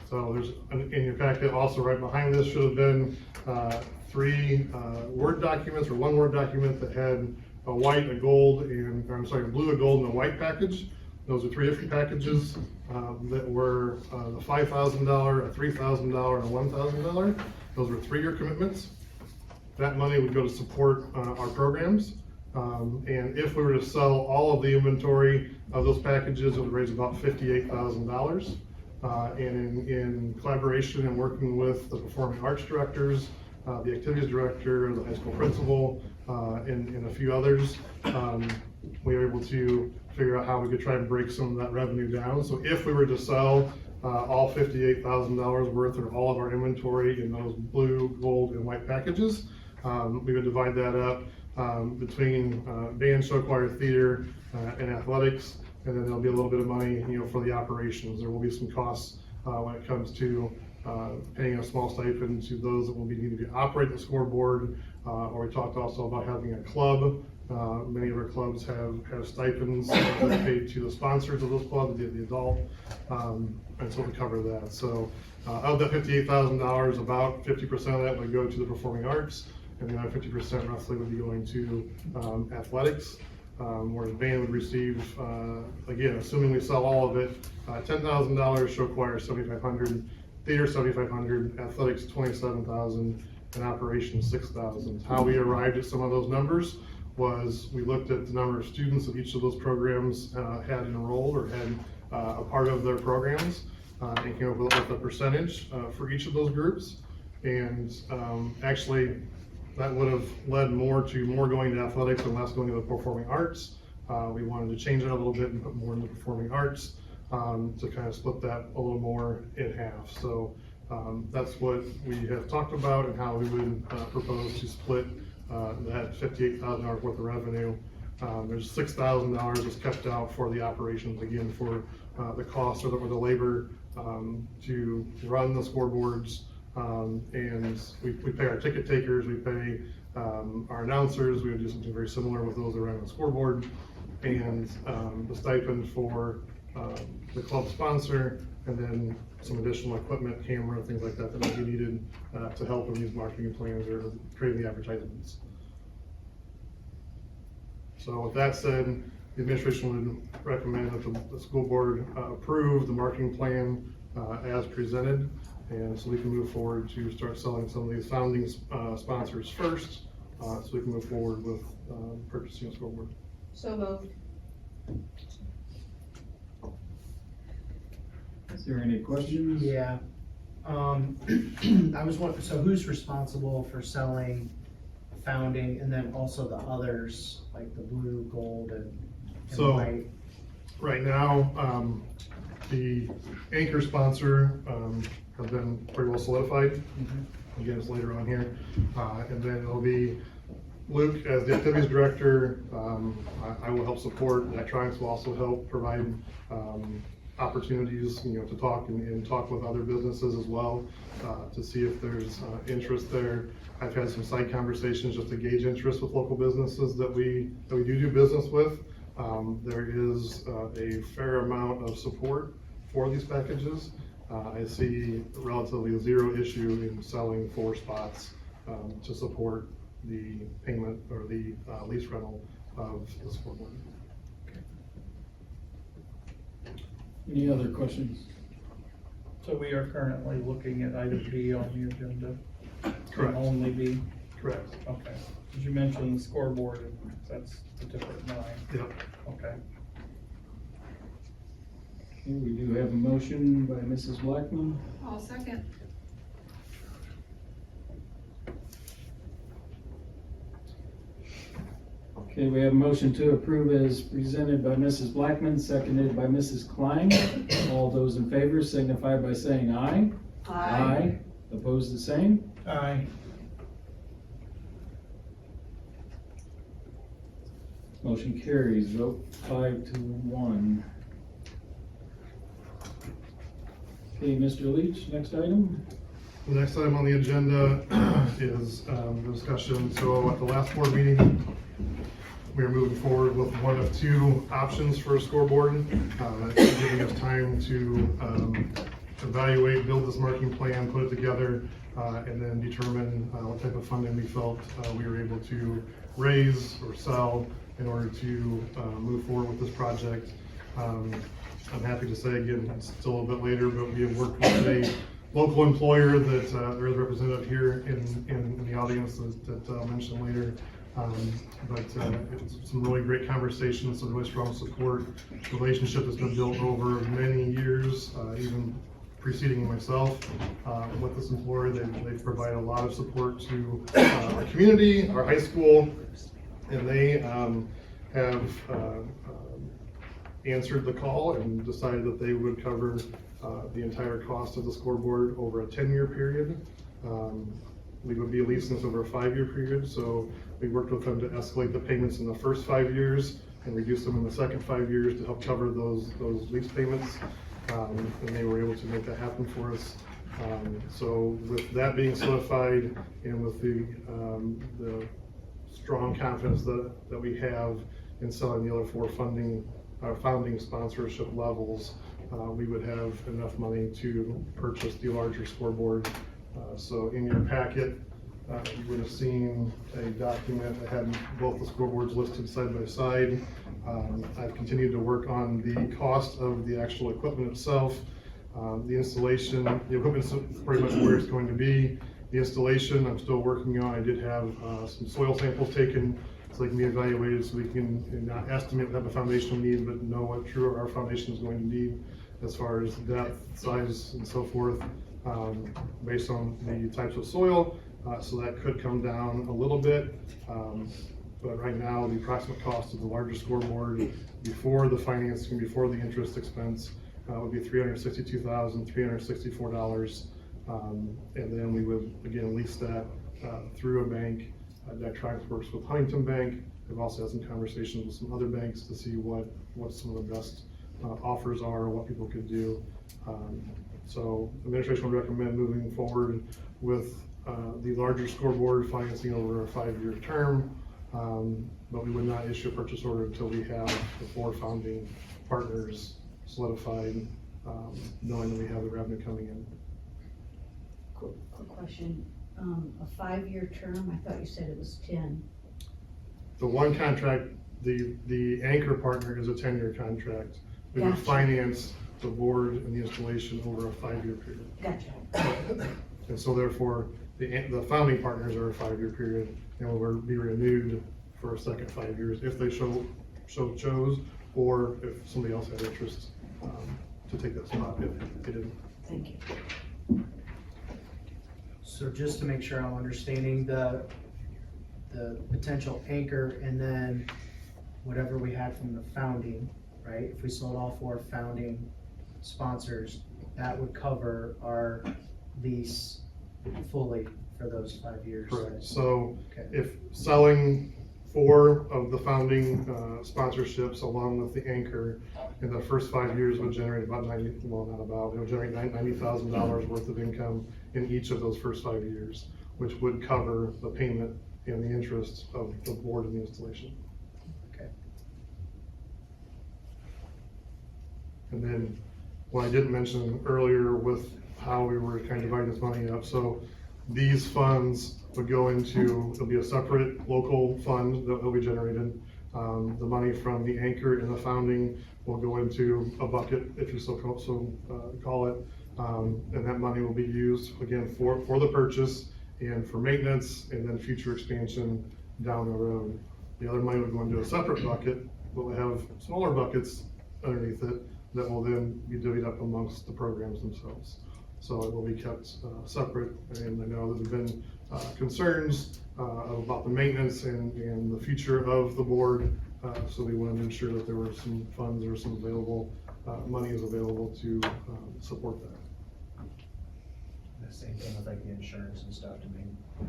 So there's, in your packet, also right behind this should have been 3 Word documents, or 1 Word document that had a white, a gold, and, a blue, a gold, and a white package. Those are 3 different packages that were the $5,000, a $3,000, and a $1,000. Those were 3-year commitments. That money would go to support our programs. And if we were to sell all of the inventory of those packages, it would raise about $58,000. And in collaboration and working with the performing arts directors, the activities director, the high school principal, and a few others, we were able to figure out how we could try and break some of that revenue down. So if we were to sell all $58,000 worth of all of our inventory in those blue, gold, and white packages, we would divide that up between band, show choir, theater, and athletics. And then there'll be a little bit of money, for the operations. There will be some costs when it comes to paying a small stipend to those that will be needed to operate the scoreboard. Or we talked also about having a club. Many of our clubs have stipends that are paid to the sponsors of those clubs, the adult, and so we cover that. So of that $58,000, about 50% of that would go to the performing arts, and the other 50% roughly would be going to athletics. Where the band would receive, again, assuming we sell all of it, $10,000, show choir $7,500, theater $7,500, athletics $27,000, and operations $6,000. How we arrived at some of those numbers was we looked at the number of students that each of those programs had enrolled or had a part of their programs, and came up with a percentage for each of those groups. And actually, that would have led more going to athletics and less going to the performing arts. We wanted to change it a little bit and put more in the performing arts to kind of split that a little more in half. So that's what we have talked about and how we would propose to split that $58,000 worth of revenue. There's $6,000 that's kept out for the operations, again, for the cost or the labor to run the scoreboards. And we pay our ticket takers, we pay our announcers. We would do something very similar with those around the scoreboard, and the stipend for the club sponsor, and then some additional equipment, camera, things like that that might be needed to help with these marketing plans or creating the advertisements. So with that said, the administration would recommend that the school board approve the marketing plan as presented. And so we can move forward to start selling some of these founding sponsors first, so we can move forward with purchasing a scoreboard. So moved. Is there any questions? Yeah. I was wondering, so who's responsible for selling founding and then also the others, like the blue, gold, and So white? right now, the anchor sponsor has been pretty well solidified. Again, it's later on here. And then it'll be Luke as the activities director. I will help support. Electronics will also help provide opportunities, to talk and talk with other businesses as well, to see if there's interest there. I've had some side conversations just to gauge interest with local businesses that we do business with. There is a fair amount of support for these packages. I see relatively zero issue in selling 4 spots to support the payment or the lease rental of the scoreboard. Any other questions? So we are currently looking at item B on the agenda? Correct. Can only B? Correct. Okay. Did you mention the scoreboard? That's a different line. Yep. Okay. Okay, we do have a motion by Mrs. Blackman. I'll second. Okay, we have a motion to approve as presented by Mrs. Blackman, seconded by Mrs. Kline. All those in favor signify by saying aye. Aye. Opposed, the same? Aye. Motion carries, vote 5-1. Okay, Mr. Leach, next item. The next item on the agenda is the discussion. So at the last board meeting, we are moving forward with one of 2 options for a scoreboard, giving us time to evaluate, build this marketing plan, put it together, and then determine what type of funding we felt we were able to raise or sell in order to move forward with this project. I'm happy to say, again, it's still a little bit later, but we have worked with a local employer that there is a representative here in the audience that I'll mention later. But it's some really great conversations, some really strong support. Relationship that's been built over many years, even preceding myself with this employer. They provide a lot of support to our community, our high school, and they have answered the call and decided that they would cover the entire cost of the scoreboard over a 10-year period. we would be leasing this over a 5-year period, so we worked with them to escalate the payments in the first 5 years and reduce them in the second 5 years to help cover those lease payments. And they were able to make that happen for us. So with that being solidified and with the strong confidence that we have in selling the other 4 founding sponsorship levels, we would have enough money to purchase the larger scoreboard. So in your packet, you would have seen a document that had both the scoreboards listed side by side. I've continued to work on the cost of the actual equipment itself. The installation, the equipment's pretty much where it's going to be. The installation, I'm still working on. I did have some soil samples taken so they can be evaluated so we can not estimate what type of foundation we need, but know what true our foundation is going to need as far as depth, size, and so forth, based on the types of soil. So that could come down a little bit. But right now, the approximate cost of the larger scoreboard before the financing, before the interest expense, would be $362,364. And then we would, again, lease that through a bank. Daktronics works with Huntington Bank. We've also had some conversations with some other banks to see what some of the best offers are, what people could do. So administration would recommend moving forward with the larger scoreboard financing over a 5-year term, but we would not issue a purchase order until we have the 4 founding partners solidified, knowing that we have the revenue coming in. Quick question, a 5-year term, I thought you said it was 10. The one contract, the anchor partner is a 10-year contract. We would Gotcha. finance the board and the installation over a 5-year period. Gotcha. And so therefore, the founding partners are a 5-year period and will be renewed for a second 5 years if they chose, or if somebody else had interest to take that spot if they didn't. Thank you. So just to make sure I'm understanding the potential anchor and then whatever we had from the founding, right? If we sold all 4 founding sponsors, that would cover our lease fully for those 5 years. Correct. So Okay. if selling 4 of the founding sponsorships along with the anchor in the first 5 years would generate about it would generate $90,000 worth of income in each of those first 5 years, which would cover the payment and the interest of the board and the installation. Okay. And then what I didn't mention earlier with how we were kind of dividing this money up, so these funds would go into, there'll be a separate local fund that will be generated. The money from the anchor and the founding will go into a bucket, if you so call it. And that money will be used, again, for the purchase and for maintenance and then future expansion down the road. The other money would go into a separate bucket, but we'll have smaller buckets underneath it that will then be divvied up amongst the programs themselves. So it will be kept separate, and I know there's been concerns about the maintenance and the future of the board, so we wanted to ensure that there were some funds or some available, money is available to support that. The same thing with like the insurance and stuff to make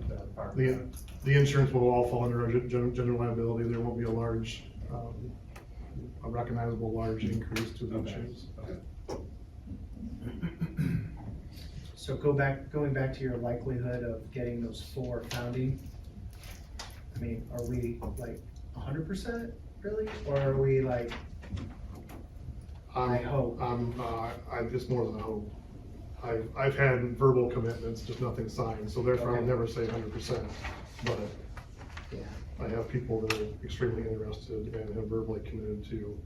the part. The insurance will all fall under our general liability. There won't be a large, a recognizable large increase to the insurance. So going back to your likelihood of getting those 4 founding, I mean, are we like 100% really, or are we like? I hope. It's more than a hope. I've had verbal commitments, just nothing signed, so therefore I'll never say 100%. But Yeah. I have people that are extremely interested and have verbally committed to.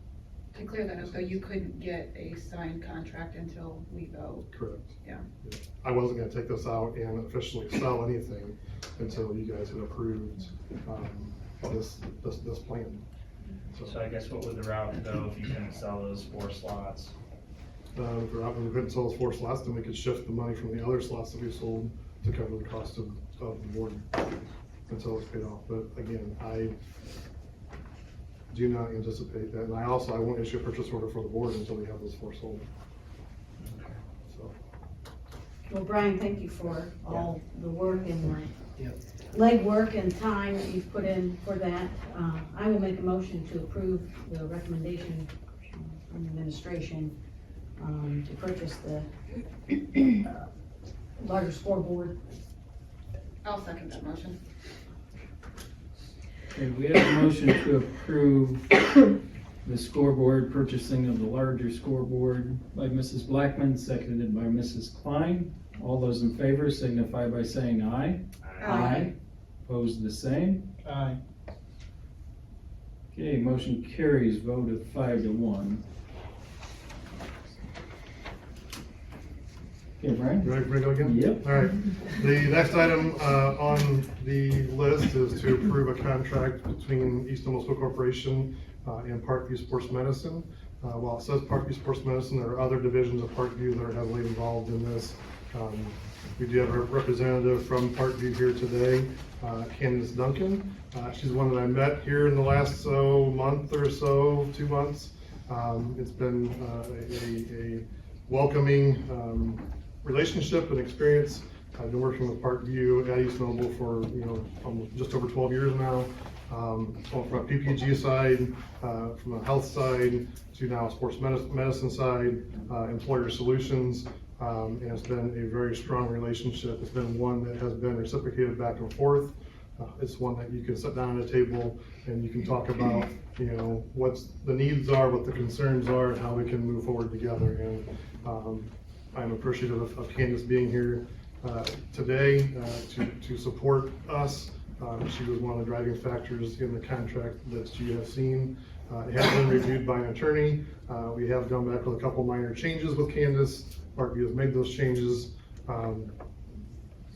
To clear that up, though, you couldn't get a signed contract until we vote. Correct. Yeah. I wasn't gonna take this out and officially sell anything until you guys had approved this plan. So I guess what would the route go if you couldn't sell those 4 slots? If we couldn't sell those 4 slots, then we could shift the money from the other slots that we sold to cover the cost of the board until it's paid off. But again, I do not anticipate that, and I won't issue a purchase order for the board until we have those 4 sold. So. Well, Brian, thank you for all the work and Yep. legwork and time that you've put in for that. I will make a motion to approve the recommendation from the administration to purchase the larger scoreboard. I'll second that motion. Okay, we have a motion to approve the scoreboard, purchasing of the larger scoreboard by Mrs. Blackman, seconded by Mrs. Kline. All those in favor signify by saying aye. Aye. Opposed, the same. Aye. Okay, motion carries, vote of 5-1. Okay, Brian? Ready for me to go again? Yep. All right. The next item on the list is to approve a contract between East Noble School Corporation and Parkview Sports Medicine. While it says Parkview Sports Medicine, there are other divisions of Parkview that are heavily involved in this. We do have a representative from Parkview here today, Candace Duncan. She's one that I met here in the last month or so, 2 months. It's been a welcoming relationship and experience. I've been working with Parkview at East Noble for almost just over 12 years now. From a PPG side, from a health side, to now a sports medicine side, employer solutions. And it's been a very strong relationship. It's been one that has been reciprocated back and forth. It's one that you can sit down at a table and you can talk about, what the needs are, what the concerns are, and how we can move forward together. And I'm appreciative of Candace being here today to support us. She was one of the driving factors in the contract that you have seen. It has been reviewed by an attorney. We have gone back with a couple minor changes with Candace. Parkview has made those changes.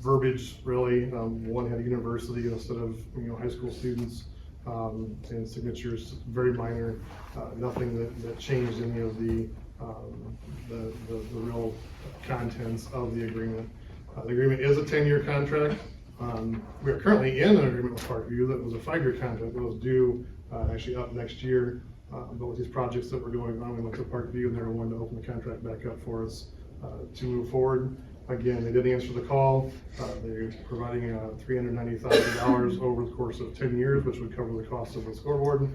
Verbiage, really, one had university instead of high school students, and signatures, very minor. Nothing that changed any of the real contents of the agreement. The agreement is a 10-year contract. We are currently in an agreement with Parkview that was a 5-year contract that was due actually up next year. But with these projects that were going on, we went to Parkview and they were wanting to open the contract back up for us to move forward. Again, they did answer the call. They're providing $390,000 over the course of 10 years, which would cover the cost of the scoreboard.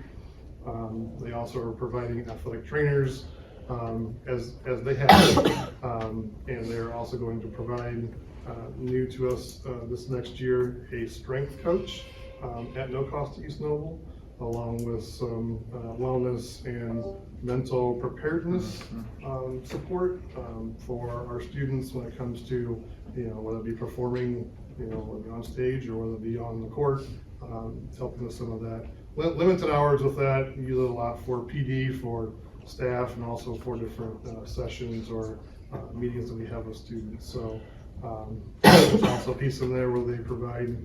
They also are providing athletic trainers as they have, and they're also going to provide new to us this next year a strength coach at no cost to East Noble, along with some wellness and mental preparedness support for our students when it comes to, whether it be performing, on stage or whether it be on the court, helping with some of that. Limited hours with that, we use it a lot for PD, for staff, and also for different sessions or meetings that we have with students. So there's also a piece in there where they provide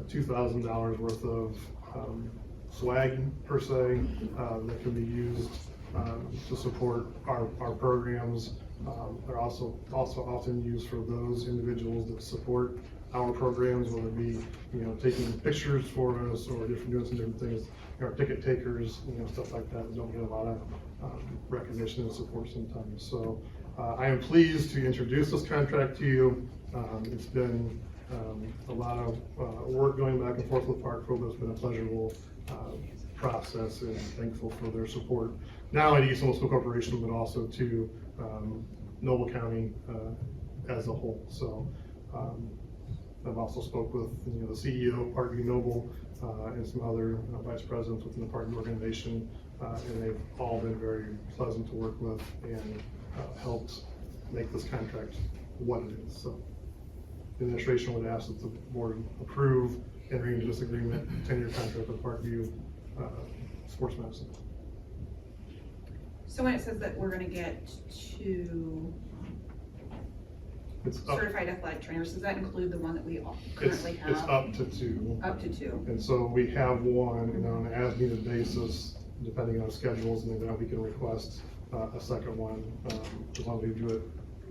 $2,000 worth of swag per se that can be used to support our programs. They're also often used for those individuals that support our programs, whether it be taking pictures for us or doing some different things. Our ticket takers, stuff like that don't get a lot of recognition and support sometimes. So I am pleased to introduce this contract to you. It's been a lot of work going back and forth with Parkview, but it's been a pleasurable process, and thankful for their support, not only to East Noble School Corporation, but also to Noble County as a whole. So I've also spoke with the CEO of Parkview Noble and some other vice presidents within the Parkview organization, and they've all been very pleasant to work with and helped make this contract what it is. So the administration would ask that the board approve entering into this agreement, 10-year contract with Parkview Sports Medicine. So when it says that we're gonna get 2 certified athletic trainers, does that include the one that we currently have? It's up to 2. Up to 2. And so we have one, and on an as-needed basis, depending on schedules, and then we can request a second one. As long as we do it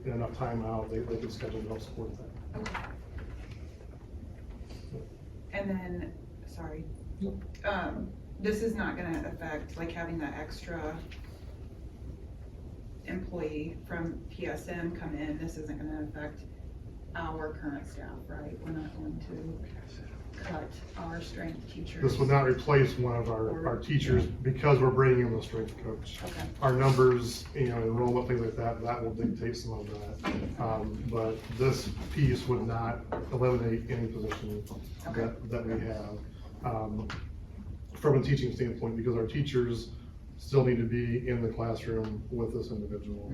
in enough time out, they can schedule to help support that. Okay. And then, sorry, this is not gonna affect, like, having that extra employee from PSM come in, this isn't gonna affect our current staff, right? We're not going to cut our strength teachers. This would not replace one of our teachers because we're bringing in the strength coach. Okay. Our numbers, enrollment, things like that will dictate some of that. But this piece would not eliminate any position that we have. From a teaching standpoint, because our teachers still need to be in the classroom with this individual.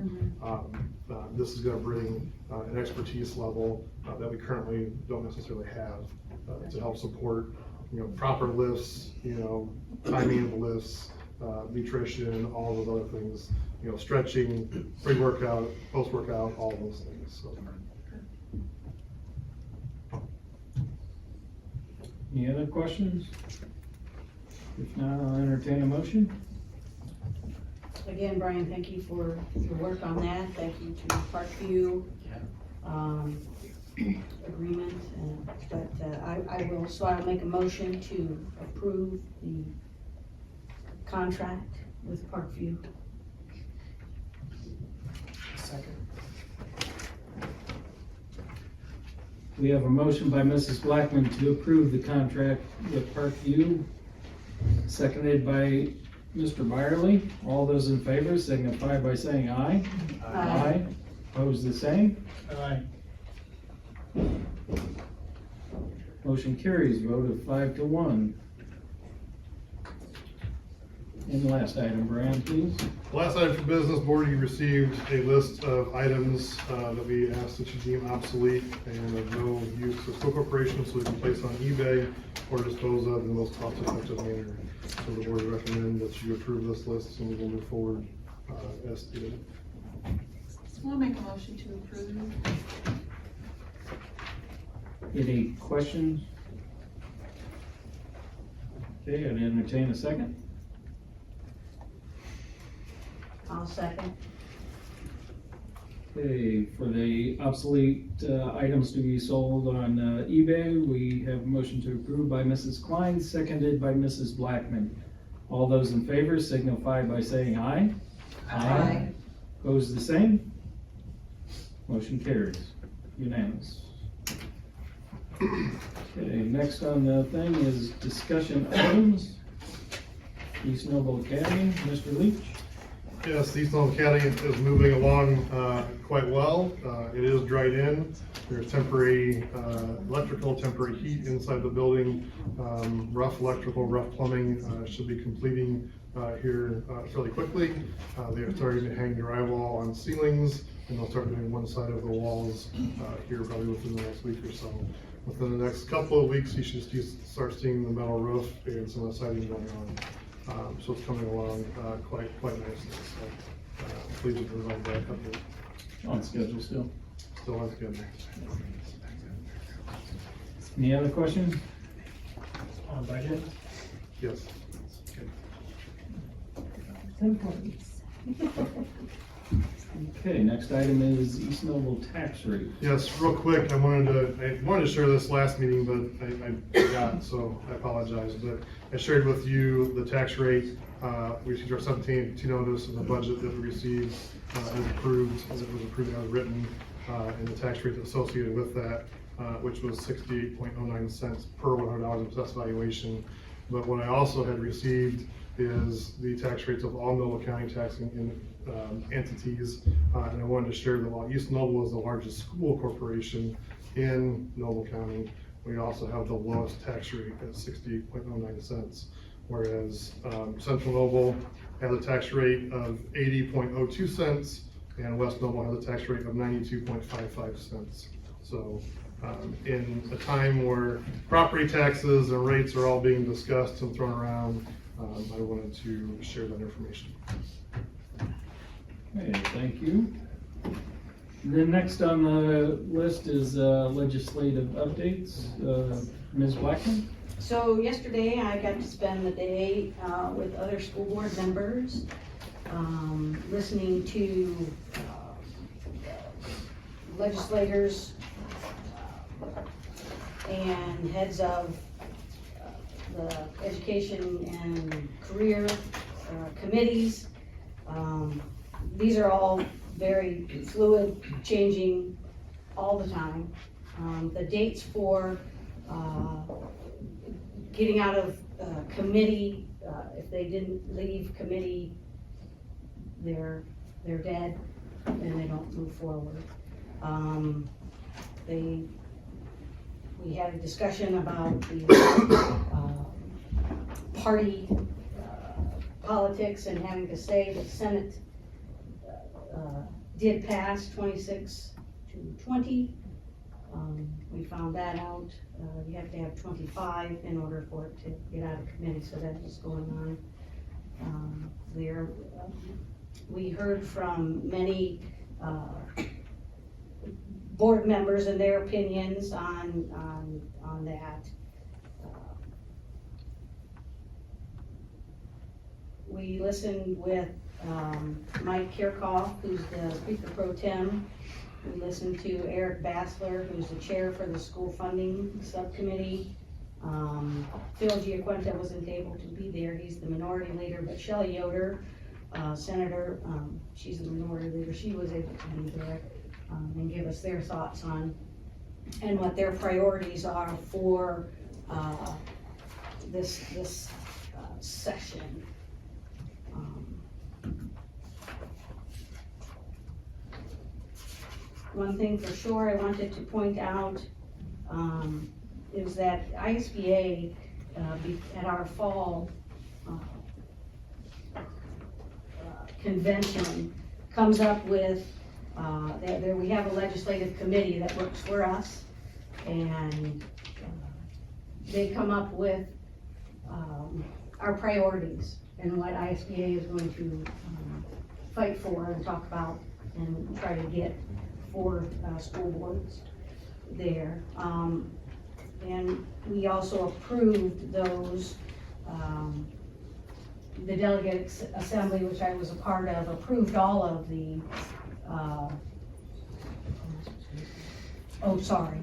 This is gonna bring an expertise level that we currently don't necessarily have to help support, proper lifts, timing of lifts, nutrition, all those other things, stretching, pre-workout, post-workout, all those things, so. Any other questions? If not, I'll entertain a motion. Again, Brian, thank you for your work on that. Thank you to Parkview, agreement, but I'll make a motion to approve the contract with Parkview. Second. We have a motion by Mrs. Blackman to approve the contract with Parkview, seconded by Mr. Byerly. All those in favor signify by saying aye. Aye. Opposed, the same. Aye. Motion carries, vote of 5-1. And last item, Brian, please. Last item for business, board, you received a list of items that we asked that you deem obsolete and of no use for school corporations, so we can place on eBay or dispose of in the most cost-effective manner. So the board recommend that you approve this list and we will move forward as stated. I'll make a motion to approve. Any questions? Okay, I'd entertain a second. I'll second. Okay, for the obsolete items to be sold on eBay, we have a motion to approve by Mrs. Kline, seconded by Mrs. Blackman. All those in favor signify by saying aye. Aye. Opposed, the same. Motion carries, unanimous. Okay, next on the thing is discussion items. East Noble Academy, Mr. Leach. Yes, the East Noble Academy is moving along quite well. It is dried in. There's temporary electrical, temporary heat inside the building. Rough electrical, rough plumbing should be completing here fairly quickly. They are starting to hang drywall on ceilings, and they'll start doing one side of the walls here probably within the next week or so. Within the next couple of weeks, you should start seeing the metal roof and some of the siding going on. So it's coming along quite nicely. So pleased to provide that update. On schedule still. Still on schedule. Any other questions? On budget? Yes. Okay, next item is East Noble tax rate. Yes, real quick, I wanted to share this last meeting, but I forgot, so I apologize. But I shared with you the tax rate. We received our 17 notice and the budget that we received as approved, as it was approved as written, and the tax rate associated with that, which was 68.09 cents per $100 of assessed valuation. But what I also had received is the tax rates of all Noble County taxing entities, and I wanted to share that while East Noble is the largest school corporation in Noble County, we also have the lowest tax rate at 68.09 cents, whereas Central Noble has a tax rate of 80.02 cents, and West Noble has a tax rate of 92.55 cents. So in a time where property taxes and rates are all being discussed and thrown around, I wanted to share that information. Okay, thank you. And then next on the list is legislative updates. Ms. Blackman? So yesterday, I got to spend the day with other school board members, listening to legislators and heads of the education and career committees. These are all very fluid, changing all the time. The dates for getting out of committee, if they didn't leave committee, they're dead and they don't move forward. We had a discussion about the party politics and having to say the Senate did pass 26-20. We found that out. You have to have 25 in order for it to get out of committee, so that is going on there. We heard from many board members and their opinions on that. We listened with Mike Kirchhoff, who's the Speaker Pro Tem. We listened to Eric Bassler, who's the chair for the school funding subcommittee. Phil Giaquinta wasn't able to be there, he's the minority leader, but Shelley Yoder, Senator, she's the minority leader, she was able to be there and give us their thoughts on and what their priorities are for this session. One thing for sure I wanted to point out is that ISBA at our fall convention comes up with, there we have a legislative committee that works for us, and they come up with our priorities and what ISBA is going to fight for and talk about and try to get for school boards there. And we also approved those, the delegate assembly, which I was a part of, approved all of the, oh, sorry.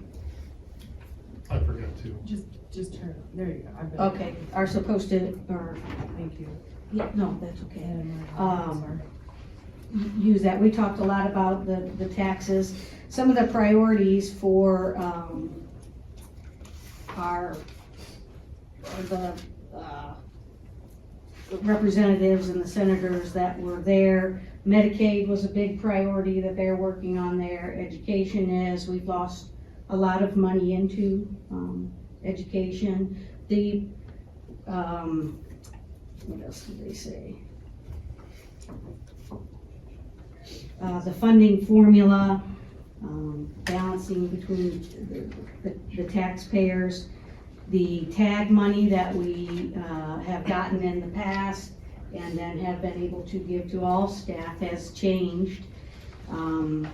I forgot to. Just turn it, there you go. Okay, are supposed to, or, Thank you. yeah, no, that's okay. Use that. We talked a lot about the taxes. Some of the priorities for the representatives and the senators that were there. Medicaid was a big priority that they're working on there. Education is, we've lost a lot of money into education. The, what else did they say? The funding formula, balancing between the taxpayers, the tag money that we have gotten in the past and then have been able to give to all staff has changed and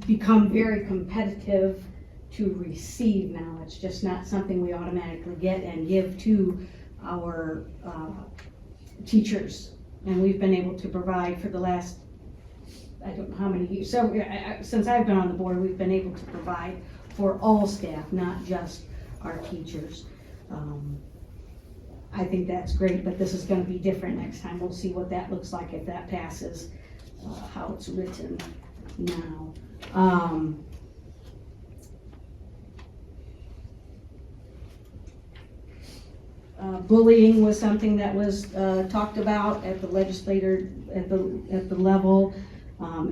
become very competitive to receive now. It's just not something we automatically get and give to our teachers. And we've been able to provide for the last, I don't know how many years, so since I've been on the board, we've been able to provide for all staff, not just our teachers. I think that's great, but this is gonna be different next time. We'll see what that looks like if that passes, how it's written now. Bullying was something that was talked about at the legislator, at the level.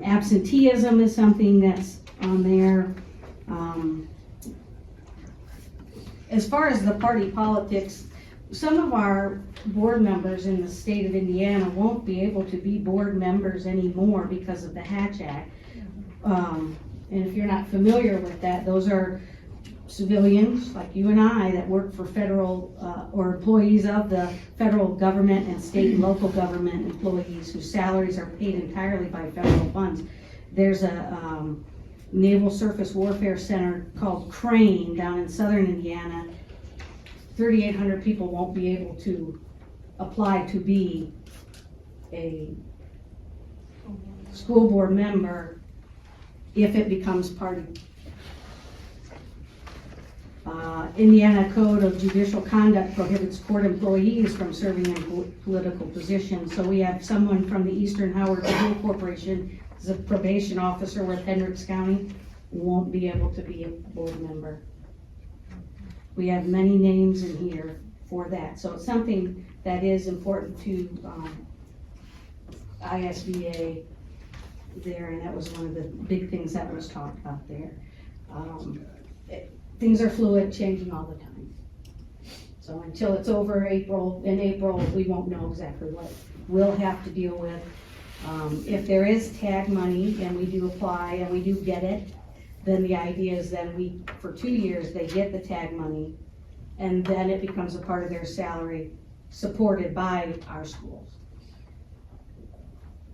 Absenteeism is something that's on there. As far as the party politics, some of our board members in the state of Indiana won't be able to be board members anymore because of the Hatch Act. And if you're not familiar with that, those are civilians like you and I that work for federal or employees of the federal government and state and local government employees whose salaries are paid entirely by federal funds. There's a Naval Surface Warfare Center called Crane down in southern Indiana. 3,800 people won't be able to apply to be a school board member if it becomes party. Indiana Code of Judicial Conduct prohibits court employees from serving in political positions. So we have someone from the Eastern Howard School Corporation as a probation officer with Hendricks County. won't be able to be a board member. We have many names in here for that, so it's something that is important to, ISBA there, and that was one of the big things that was talked about there. Things are fluid, changing all the time. So until it's over in April, we won't know exactly what we'll have to deal with. If there is tag money and we do apply and we do get it, then the idea is then for 2 years, they get the tag money, and then it becomes a part of their salary supported by our schools.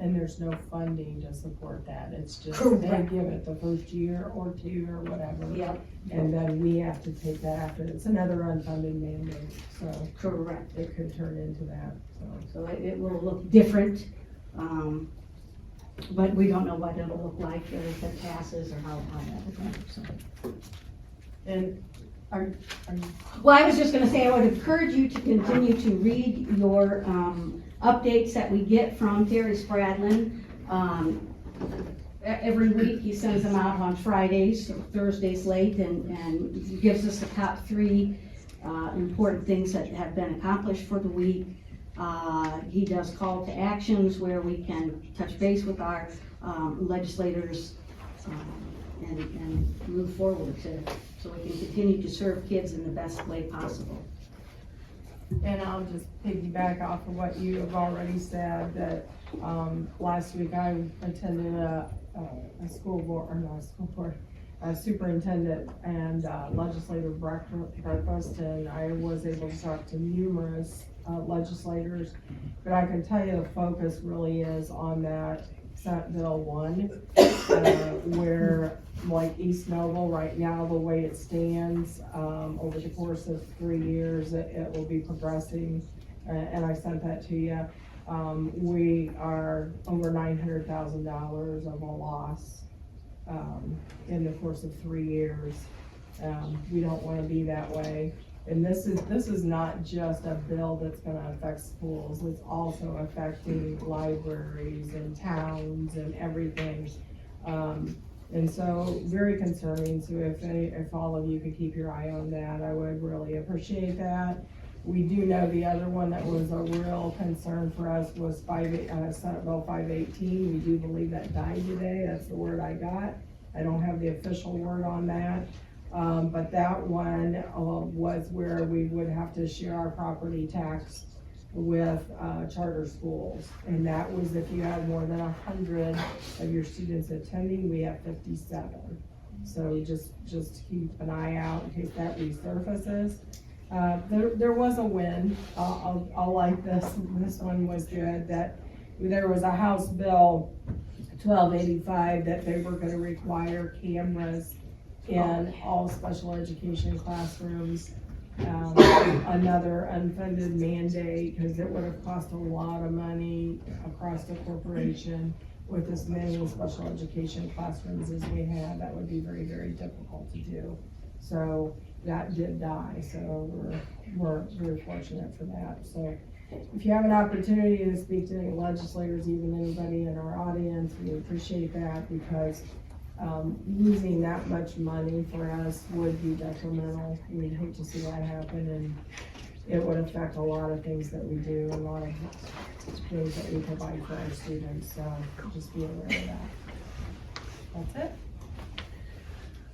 And there's no funding to support that, it's just they Correct. give it the first year or 2 or whatever. Yep. And then we have to take that after, it's another unfunded mandate, so. Correct. It could turn into that, so. So it will look different, but we don't know what it'll look like, or if it passes, or how that will go, so. And are you? Well, I was just gonna say, I would encourage you to continue to read your, updates that we get from Terry Spradlin. Every week, he sends them out on Fridays, or Thursdays late, and gives us the top 3 important things that have been accomplished for the week. He does call to actions where we can touch base with our legislators and move forward so we can continue to serve kids in the best way possible. And I'll just piggyback off of what you have already said, that, last week I attended a school board, or not a school board, a superintendent and legislative breakfast, and I was able to talk to numerous legislators, but I can tell you the focus really is on that Senate Bill 1, where, like East Noble right now, the way it stands, over the course of 3 years, it will be progressing, and I sent that to you. We are over $900,000 of a loss, in the course of 3 years. We don't wanna be that way. And this is not just a bill that's gonna affect schools, it's also affecting libraries and towns and everything. And so, very concerning, so if all of you could keep your eye on that, I would really appreciate that. We do know the other one that was a real concern for us was Senate Bill 518, we do believe that died today, that's the word I got. I don't have the official word on that. But that one was where we would have to share our property tax with charter schools. And that was if you had more than 100 of your students attending, we have 57. So just keep an eye out in case that resurfaces. There was a win, I'll like this one was good, that there was a House Bill 1285 that they were gonna require cameras in all special education classrooms. Another unfunded mandate, because it would have cost a lot of money across the corporation with as many special education classrooms as we have. That would be very, very difficult to do. So that did die, so we're very fortunate for that. So if you have an opportunity to speak to any legislators, even anybody in our audience, we appreciate that, because losing that much money for us would be detrimental. We'd hate to see that happen, and it would affect a lot of things that we do, a lot of things that we provide for our students, so just be aware of that. That's it.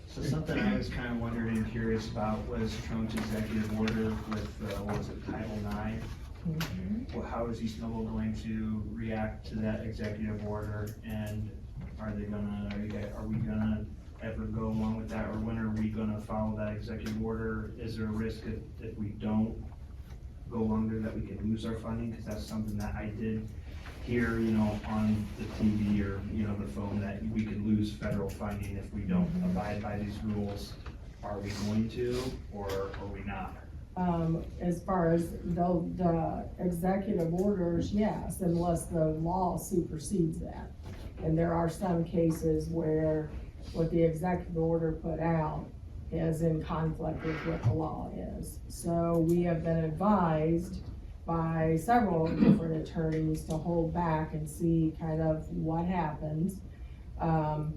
So something I was kind of wondering and curious about was Trump's executive order with, what was it, Title IX? Well, how is East Noble going to react to that executive order, and are we gonna ever go along with that, or when are we gonna follow that executive order? Is there a risk if we don't go along there that we could lose our funding? Because that's something that I did hear, on the TV or, the phone, that we could lose federal funding if we don't abide by these rules. Are we going to, or are we not? As far as the executive orders, yes, unless the law supersedes that. And there are some cases where what the executive order put out is in conflict with what the law is. So we have been advised by several different attorneys to hold back and see kind of what happens. And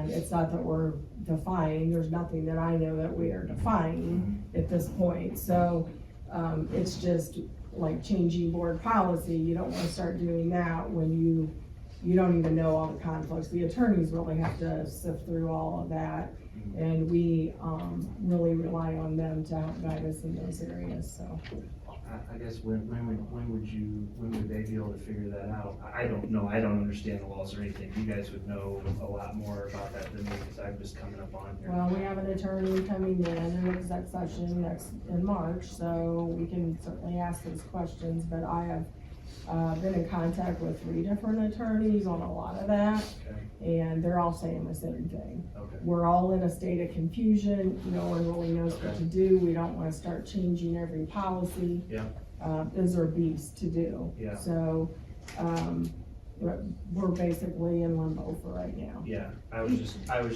And it's not that we're defying, there's nothing that I know that we are defying at this point. So, it's just like changing board policy. You don't wanna start doing that when you don't even know all the conflicts. The attorneys really have to sift through all of that. And we, really rely on them to help guide us in those areas, so. I guess when would they be able to figure that out? I don't know, I don't understand the laws or anything. You guys would know a lot more about that than me, because I'm just coming up on here. Well, we have an attorney coming in an exec session in March, so we can certainly ask those questions, but I have been in contact with 3 different attorneys on a lot of that, and they're all saying the same thing. Okay. We're all in a state of confusion, no one really knows what to do, we don't wanna start changing every policy. Yeah. Those are beasts to do. Yeah. So, we're basically in limbo for right now. Yeah, I was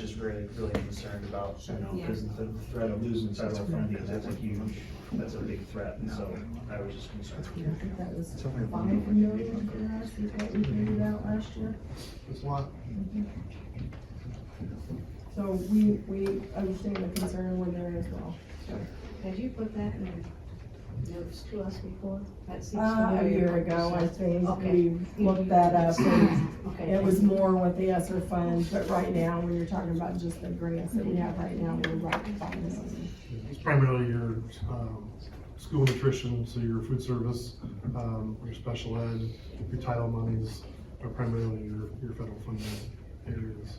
just really concerned about, because the threat of losing federal funding, that's a big threat, and so I was just concerned. I think that was $5 million for us, is what we figured out last year. It's a lot. So we understand the concern we're there as well. Had you put that in notes to us before? That seems A familiar. year ago, I think, Okay. we looked that up, and Okay. it was more with the ESSER funds, but right now, when you're talking about just the grants that we have right now, we're right at $5 million. It's primarily your school nutrition, so your food service, your special ed, your title monies are primarily your federal funding areas.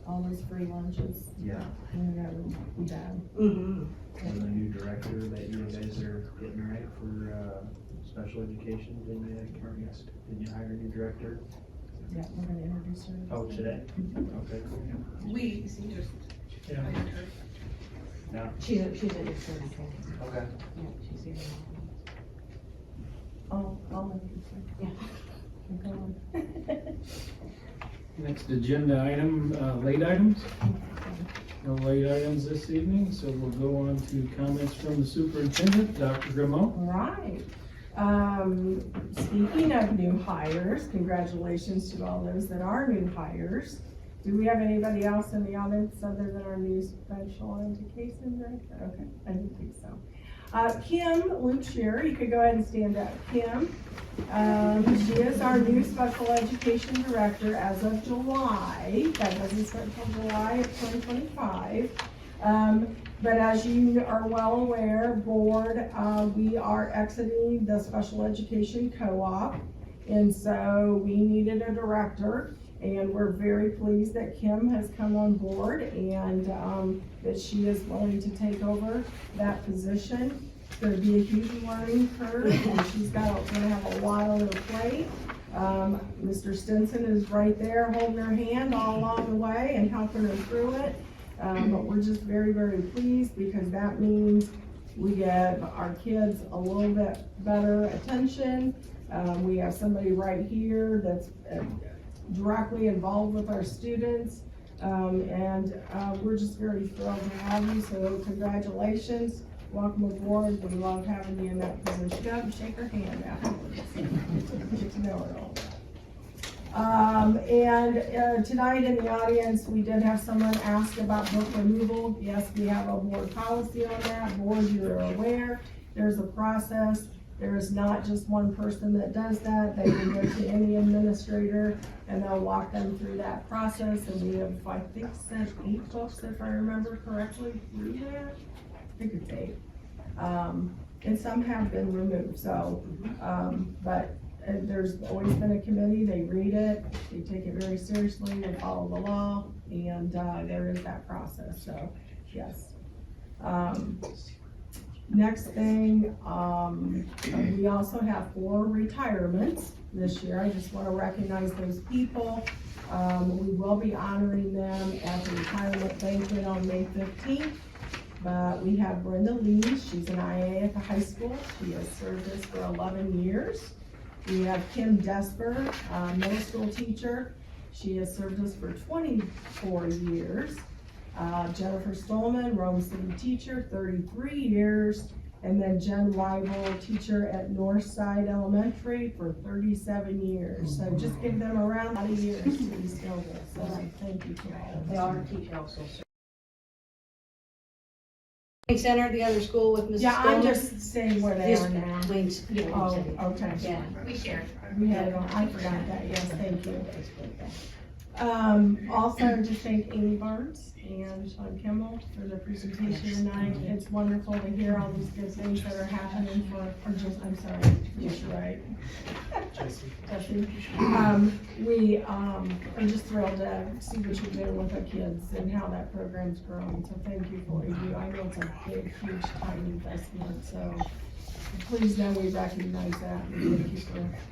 All those free lunches. Yeah. And that would be bad. Mm-hmm. And the new director that you guys are getting right for, special education, didn't you hire a new director? Yeah, we're gonna introduce her. Oh, today? Okay, cool. We, Yeah. Now, she's at your service. okay. Yeah, she's here. I'll introduce her. Yeah. Keep going. Next agenda item, late items. No late items this evening, so we'll go on to comments from the superintendent, Dr. Grimaud. Right. Speaking of new hires, congratulations to all those that are new hires. Do we have anybody else in the audience other than our new special education director? Okay, I didn't think so. Kim Lucier, you could go ahead and stand up. Kim, she is our new special education director as of July. That doesn't start until July of 2025. But as you are well aware, board, we are exiting the special education co-op. And so we needed a director, and we're very pleased that Kim has come on board and that she is willing to take over that position. It's gonna be a huge learning curve, and she's gonna have a lot on her plate. Mr. Stinson is right there holding her hand all along the way and helping her through it. But we're just very, very pleased because that means we give our kids a little bit better attention. We have somebody right here that's directly involved with our students. We're just very thrilled to have you, so congratulations. Welcome aboard. We love having you in that position. Go up and shake her hand afterwards. Get to know her a little bit. Tonight in the audience, we did have someone ask about book removal. Yes, we have a board policy on that. Board, you're aware, there's a process. There is not just one person that does that. They can go to any administrator and they'll walk them through that process. And we have, I think, sent 8 books, if I remember correctly, through that. I think it's 8. And some have been removed, so, but there's always been a committee, they read it, they take it very seriously, they follow the law, and there is that process, so, yes. Next thing, we also have 4 retirements this year. I just want to recognize those people. We will be honoring them at the retirement banquet on May 15th. But we have Brenda Lee, she's an IA at the high school. She has served us for 11 years. We have Kim Desper, middle school teacher. She has served us for 24 years. Jennifer Stolman, Rome City teacher, 33 years. And then Jen Weibel, teacher at Northside Elementary for 37 years. So just give them a round of years to East Noble. So thank you for all. They are teaching also. Center, the other school with Mrs. Yeah, I'm Stillman. just saying where they Just are now. Wayne's, yeah, Oh, Wayne Center. okay. Yeah. We share. We had it on, I forgot that, yes, thank you. Also, just thank Amy Barnes and Sean Kimmel for their presentation tonight. It's wonderful to hear all these good things that are happening for just, I'm sorry, just right. Jesse. We are just thrilled to see what you're doing with our kids and how that program's growing. So thank you for what you do. I know it's a big, huge time investment, so please know we recognize that and thank you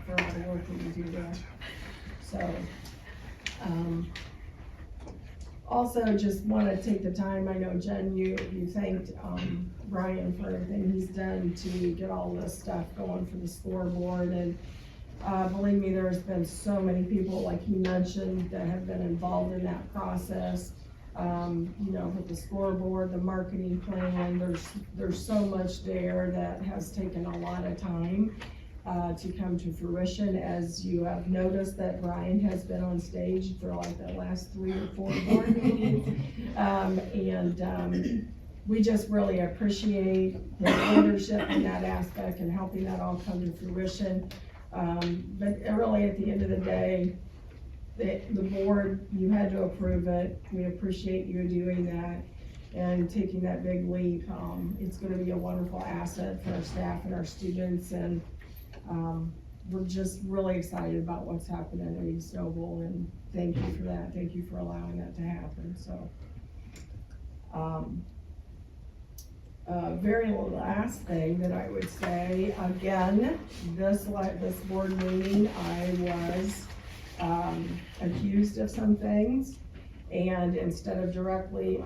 for all the work that you do there. So, also just want to take the time, I know Jen, you thanked, Brian for everything he's done to get all this stuff going for the scoreboard, and, believe me, there's been so many people, like he mentioned, that have been involved in that process. You know, with the scoreboard, the marketing plan, there's so much there that has taken a lot of time to come to fruition. As you have noticed that Brian has been on stage for like the last 3 or 4 board meetings. We just really appreciate the leadership in that aspect and helping that all come to fruition. But really at the end of the day, the board, you had to approve it. We appreciate you doing that and taking that big leap. It's gonna be a wonderful asset for our staff and our students, and we're just really excited about what's happening at East Noble, and thank you for that. Thank you for allowing that to happen, so. Very last thing that I would say, again, this board meeting, I was accused of some things, and instead of directly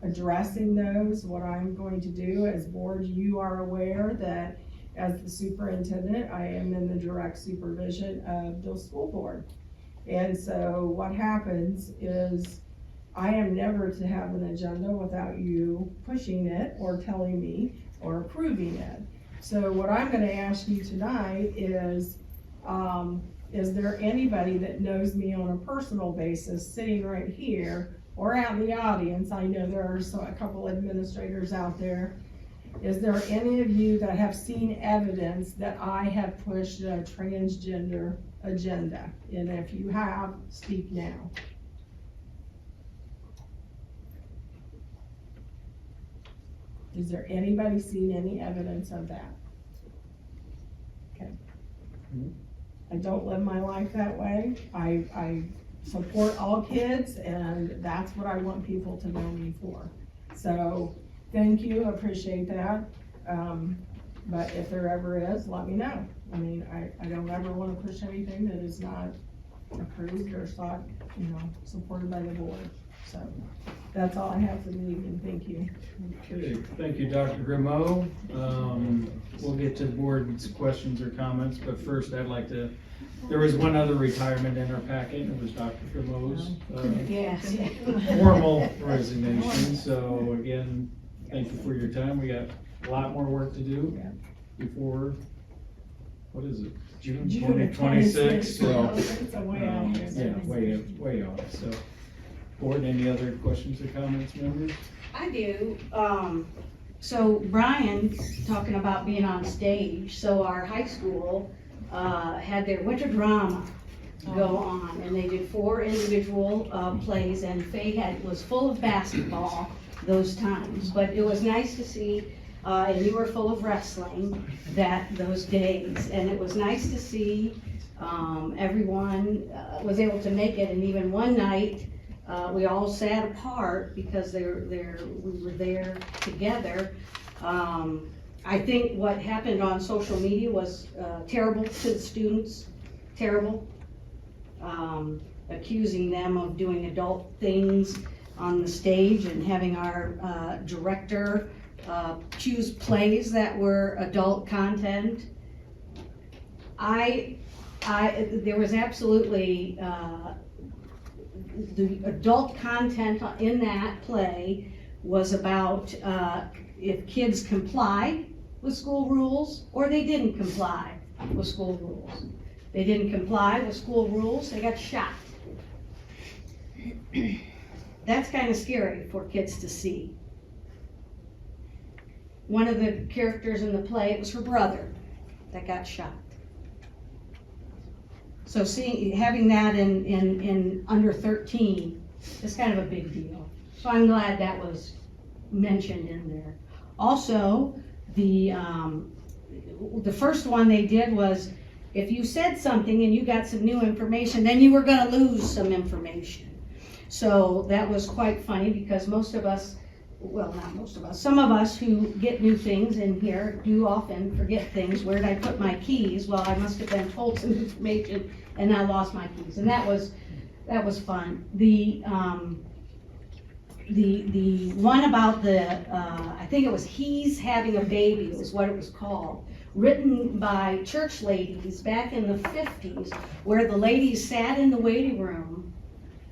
addressing those, what I'm going to do as board, you are aware that as the superintendent, I am in the direct supervision of the school board. And so what happens is I am never to have an agenda without you pushing it or telling me or approving it. So what I'm gonna ask you tonight is there anybody that knows me on a personal basis sitting right here or out in the audience? I know there are a couple administrators out there. Is there any of you that have seen evidence that I have pushed a transgender agenda? And if you have, speak now. Is there anybody seen any evidence of that? Okay. I don't live my life that way. I support all kids, and that's what I want people to know me for. So, thank you, appreciate that. But if there ever is, let me know. I mean, I don't ever want to push anything that is not approved or sought, supported by the board. So, that's all I have for the evening. Thank you. Okay, thank you, Dr. Grimaud. We'll get to the board's questions or comments, but first I'd like to, there was one other retirement in our packet, and it was Dr. Grimaud's Yes. formal resignation. So again, thank you for your time. We got a lot more work to do before, what is it, June 2026? So, It's a way out there. yeah, way out, so. Board, any other questions or comments, members? I do. So Brian, talking about being on stage, so our high school had their winter drama go on, and they did 4 individual plays, and Faye was full of basketball those times, but it was nice to see, and you were full of wrestling those days, and it was nice to see everyone was able to make it, and even one night, we all sat apart because we were there together. I think what happened on social media was terrible to the students, terrible. Accusing them of doing adult things on the stage and having our director choose plays that were adult content. There was absolutely the adult content in that play was about if kids comply with school rules or they didn't comply with school rules. They didn't comply with school rules, they got shot. That's kind of scary for kids to see. One of the characters in the play, it was her brother that got shot. So having that in under 13 is kind of a big deal. So I'm glad that was mentioned in there. Also, the first one they did was, if you said something and you got some new information, then you were gonna lose some information. So that was quite funny because most of us, well, not most of us, some of us who get new things in here do often forget things. Where did I put my keys? Well, I must have been told some information and I lost my keys. And that was fun. The one about I think it was He's Having a Baby is what it was called, written by church ladies back in the 50s, where the ladies sat in the waiting room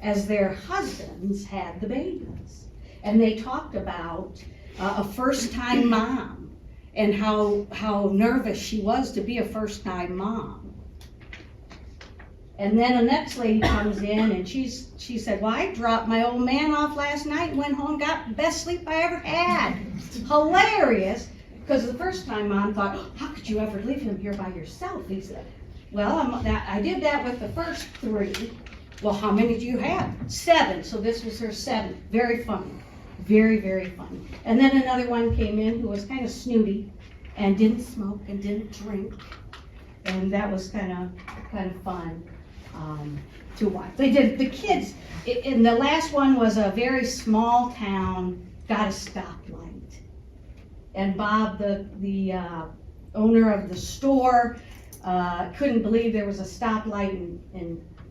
as their husbands had the babies. And they talked about a first-time mom and how nervous she was to be a first-time mom. And then the next lady comes in and she said, well, I dropped my old man off last night and went home, got the best sleep I ever had. Hilarious, because the first-time mom thought, oh, how could you ever leave him here by yourself? He said, well, I did that with the first 3. Well, how many do you have? 7, so this was her 7th. Very funny. Very, very funny. And then another one came in who was kind of snooty and didn't smoke and didn't drink. And that was kind of fun to watch. They did, the kids, and the last one was a very small town, got a stoplight. And Bob, the owner of the store, couldn't believe there was a stoplight,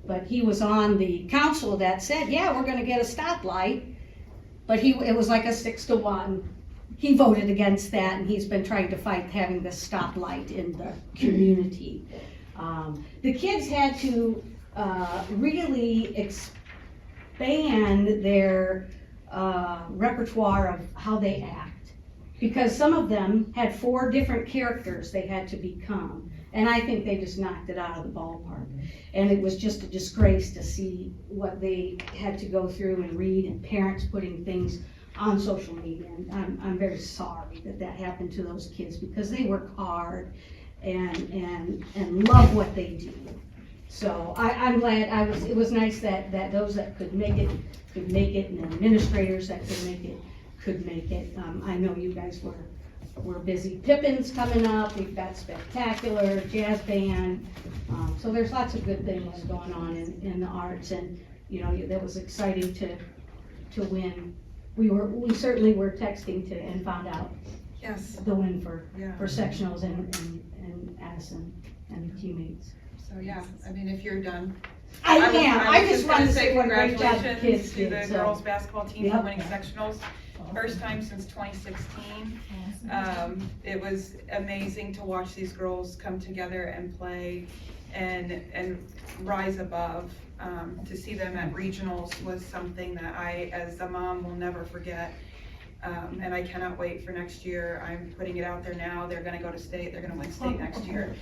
but he was on the council that said, yeah, we're gonna get a stoplight. But it was like a 6-1. He voted against that, and he's been trying to fight having the stoplight in the community. The kids had to really expand their repertoire of how they act, because some of them had 4 different characters they had to become. And I think they just knocked it out of the ballpark. And it was just a disgrace to see what they had to go through and read, and parents putting things on social media. And I'm very sorry that happened to those kids, because they work hard and love what they do. So I'm glad it was nice that those that could make it, and administrators that could make it. I know you guys we're busy. Pippin's coming up, we've got Spectacular, jazz band, so there's lots of good things going on in the arts, and that was exciting to win. We certainly were texting and found out the win for sectionals and Addison and the teammates. So yeah, I mean, if you're done. I was just want to say gonna congratulations congratulations to the so. girls basketball team Yep. for winning sectionals. First time since 2016. It was amazing to watch these girls come together and play and rise above. To see them at regionals was something that I, as a mom, will never forget. And I cannot wait for next year. I'm putting it out there now. They're gonna go to state. They're gonna win state next year.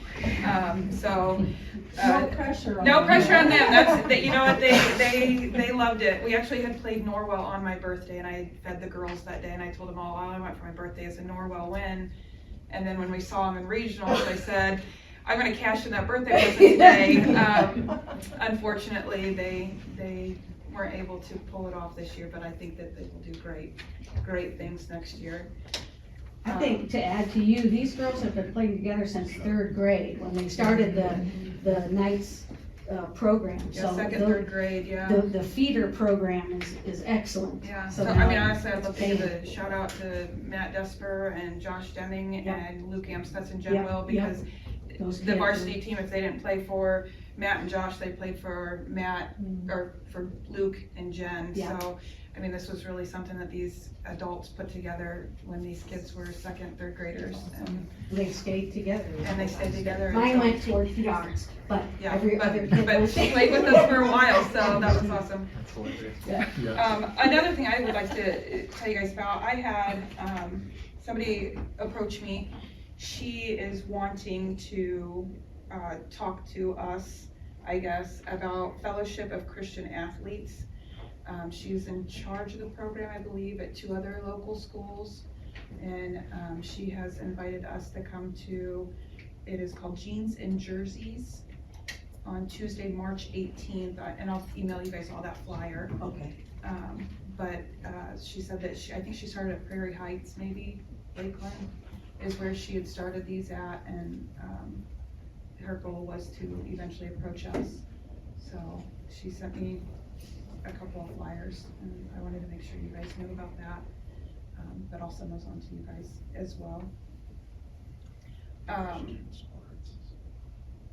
No pressure on no them. pressure on them. That's, you know what, they loved it. We actually had played Norwell on my birthday, and I fed the girls that day, and I told them all I want for my birthday is a Norwell win. And then when we saw them in regionals, I said, I'm gonna cash in that birthday present today. Unfortunately, they weren't able to pull it off this year, but I think that they will do great things next year. I think, to add to you, these girls have been playing together since 3rd grade, when they started the Knights program. Yeah, second, 3rd grade, yeah. The feeder program is excellent. Yeah, so so now I mean, honestly, I'd love to give they- a shout out to Matt Desper and Josh Deming and Luke Amstutz and Jen Yep, Will, yep. because Those the kids varsity team, if they didn't play for Matt and Josh, they played for Matt, or for Luke and Jen. Yeah. So, I mean, this was really something that these adults put together when these kids were 2nd, 3rd graders. And They stayed together. they stayed together. Mine and so- went towards the arts, but Yeah, every other kid but went. she played with us for a while, so that was awesome. That's hilarious. Yeah. Another thing I would like to tell you guys about, I had somebody approach me she is wanting to talk to us, I guess, about Fellowship of Christian Athletes. She's in charge of the program, I believe, at 2 other local schools. And she has invited us to come to, it is called Jeans and Jerseys, on Tuesday, March 18th, and I'll email you guys all that flyer. Okay. But she said that I think she started at Prairie Heights, maybe, Lakeland, is where she had started these at, and her goal was to eventually approach us. So she sent me a couple of flyers, and I wanted to make sure you guys knew about that. But I'll send those on to you guys as well.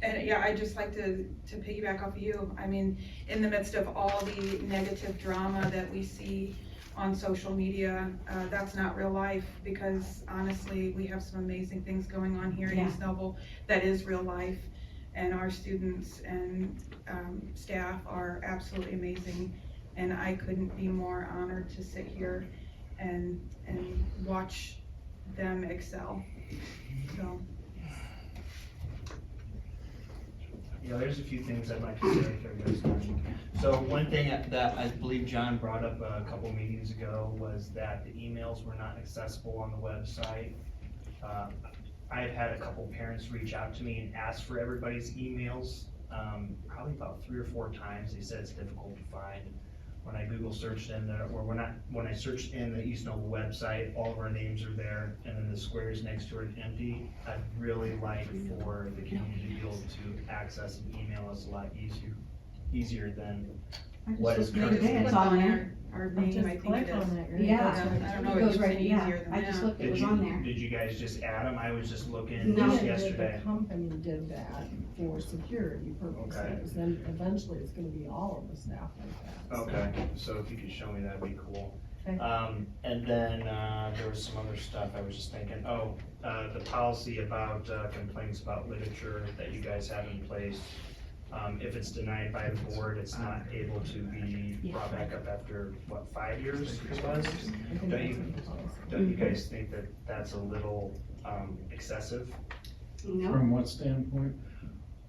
And yeah, I'd just like to piggyback off of you. I mean, in the midst of all the negative drama that we see on social media, that's not real life, because honestly, we have some amazing things going on here in East Noble that is real life, and our students and staff are absolutely amazing, and I couldn't be more honored to sit here and watch them excel. So. Yeah, there's a few things I'd like to say if everybody's done. So one thing that I believe John brought up a couple meetings ago was that the emails were not accessible on the website. I've had a couple parents reach out to me and ask for everybody's emails, probably about 3 or 4 times. They said it's difficult to find. When I Google searched in there, or when I searched in the East Noble website, all of our names are there, and then the squares next to it empty. I'd really like for the community to be able to access and email us a lot easier than what is currently. It's on there. Our name, I think it is. Yeah, I don't know, it it goes just right, seemed yeah, easier than I just that. looked, it was on there. Did you guys just add them? I was just looking No. just yesterday. The company did that for security purposes, Okay. and eventually it's gonna be all of the staff like that. Okay, so if you could show me, that'd be cool. Okay. And then, there was some other stuff I was just thinking, the policy about, complaints about literature that you guys have in place. If it's denied by the board, it's not able to be brought back up after, what, 5 years it was? Don't you guys think that that's a little, excessive? From what standpoint?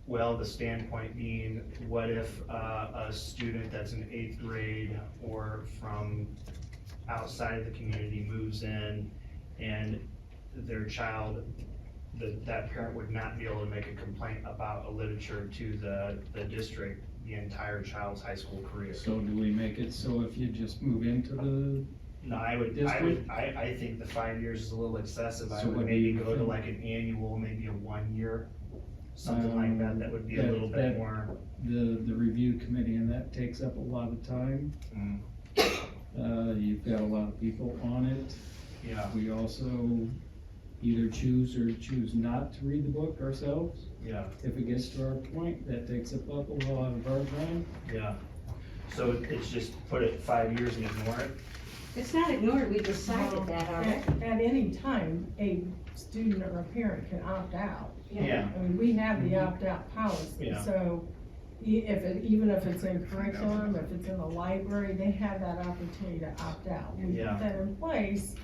Well, the standpoint being, what if a student that's in 8th grade or from outside of the community moves in and their child, that parent would not be able to make a complaint about a literature to the district the entire child's high school career? So do we make it so if you just move into the No, I think the 5 years is a little excessive. I So would what do maybe you go to think? like an annual, maybe a 1 year, something like that, that would be a little bit more. The review committee, and that takes up a lot of time. You've got a lot of people on it. Yeah. We also either choose or choose not to read the book ourselves. Yeah. If it gets to our point, that takes up a lot of our time. Yeah. So it's just put it 5 years and ignore it? It's not ignored, we decided that already. At any time, a student or a parent can opt out. Yeah. I mean, we have the opt-out policy, Yeah. so even if it's in curriculum, if it's in the library, they have that opportunity to opt out. We Yeah. put that in place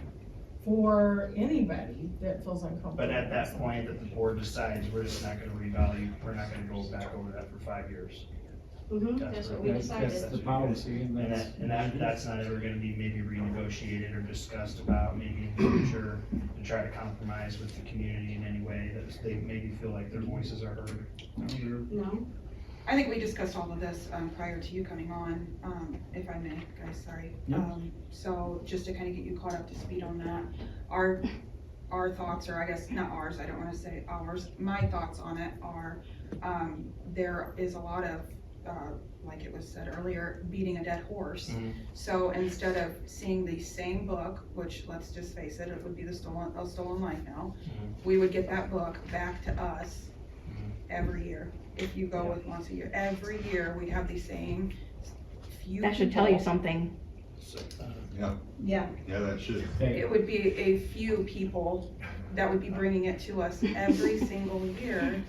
for anybody that feels uncomfortable. But at that point that the board decides, we're just not gonna revalue, we're not gonna go back over that for 5 years. That's what we decided. That's the policy, and That's not ever gonna be maybe renegotiated or discussed about maybe in the future to try to compromise with the community in any way that they maybe feel like their voices are heard. No. I think we discussed all of this prior to you coming on, if I may, guys, sorry. So just to kind of get you caught up to speed on that, our thoughts, or I guess not ours, I don't want to say ours, my thoughts on it are, there is a lot of, like it was said earlier, beating a dead horse. So instead of seeing the same book, which let's just face it, it would be a stolen life now, we would get that book back to us every year. If you go with once a year, every year we'd have the same few. That should tell you people. something. Yeah. Yeah, that should. It would be a few people that would be bringing it to us every single year.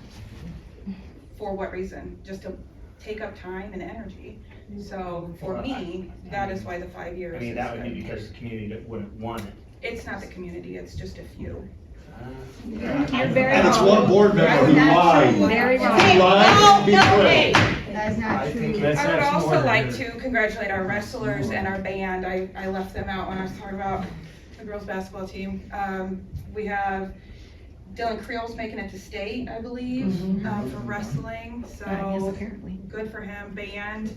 For what reason? Just to take up time and energy. So for me, that is why the 5 years. I mean, that would be because the community wouldn't want it. It's not the community, it's just a few. You're very And it's wrong. one board member who lied. Very wrong. He lied and betrayed. That is not true. I would also like to congratulate our wrestlers and our band. I left them out when I was talking about the girls' basketball team. We have Dylan Creel's making it to state, I believe, for wrestling, Yes, so apparently. good for him. Band,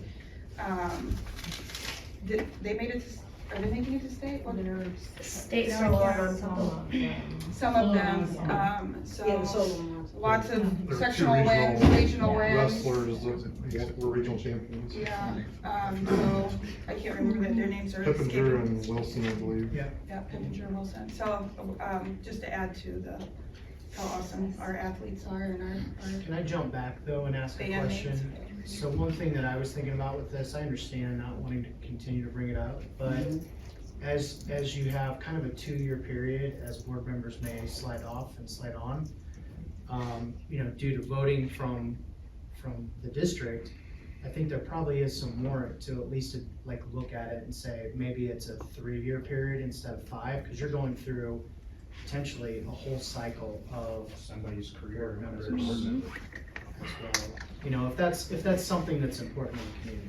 they made it to, are they making it to state? What State No, solo I can't. on some of them. Some of them, Yeah, the so solo ones. lots of There are two sectional wins, regional wins. Wrestlers that were regional champions. Yeah, so I can't remember their names are Pippinger escaping. and Wilson, I believe. Yeah, Pippinger and Wilson. So, just to add to how awesome our athletes are and our Can I jump back though and ask a bandmates. question? So one thing that I was thinking about with this, I understand not wanting to continue to bring it up, but as you have kind of a 2-year period, as board members may slide off and slide on, due to voting from the district, I think there probably is some warrant to at least like look at it and say, maybe it's a 3-year period instead of 5, because you're going through potentially a whole cycle of Somebody's career board members members. as well. If that's something that's important in the community,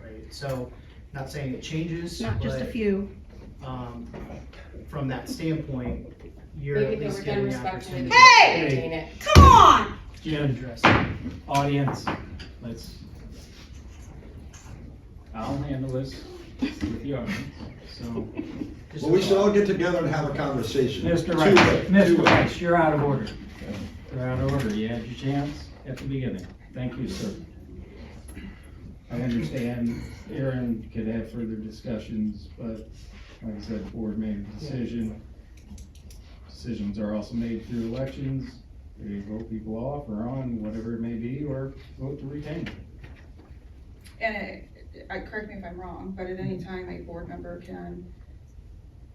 right? So, not saying it changes, Not just a but, few. From that standpoint, you're at Maybe they least were getting done the respectfully. opportunity. Hey! Maintain it. Come on! Jim, audience, I'll handle this with the audience, so. Well, we should all get together and have a conversation. Mr. Rice, Mr. Two-way. Rice, you're out of order. You're out of order. You had your chance at the beginning. Thank you, sir. I understand Aaron could have further discussions, but like I said, the board made a decision. Decisions are also made through elections. They vote people off or on, whatever it may be, or vote to retain. And correct me if I'm wrong, but at any time, a board member can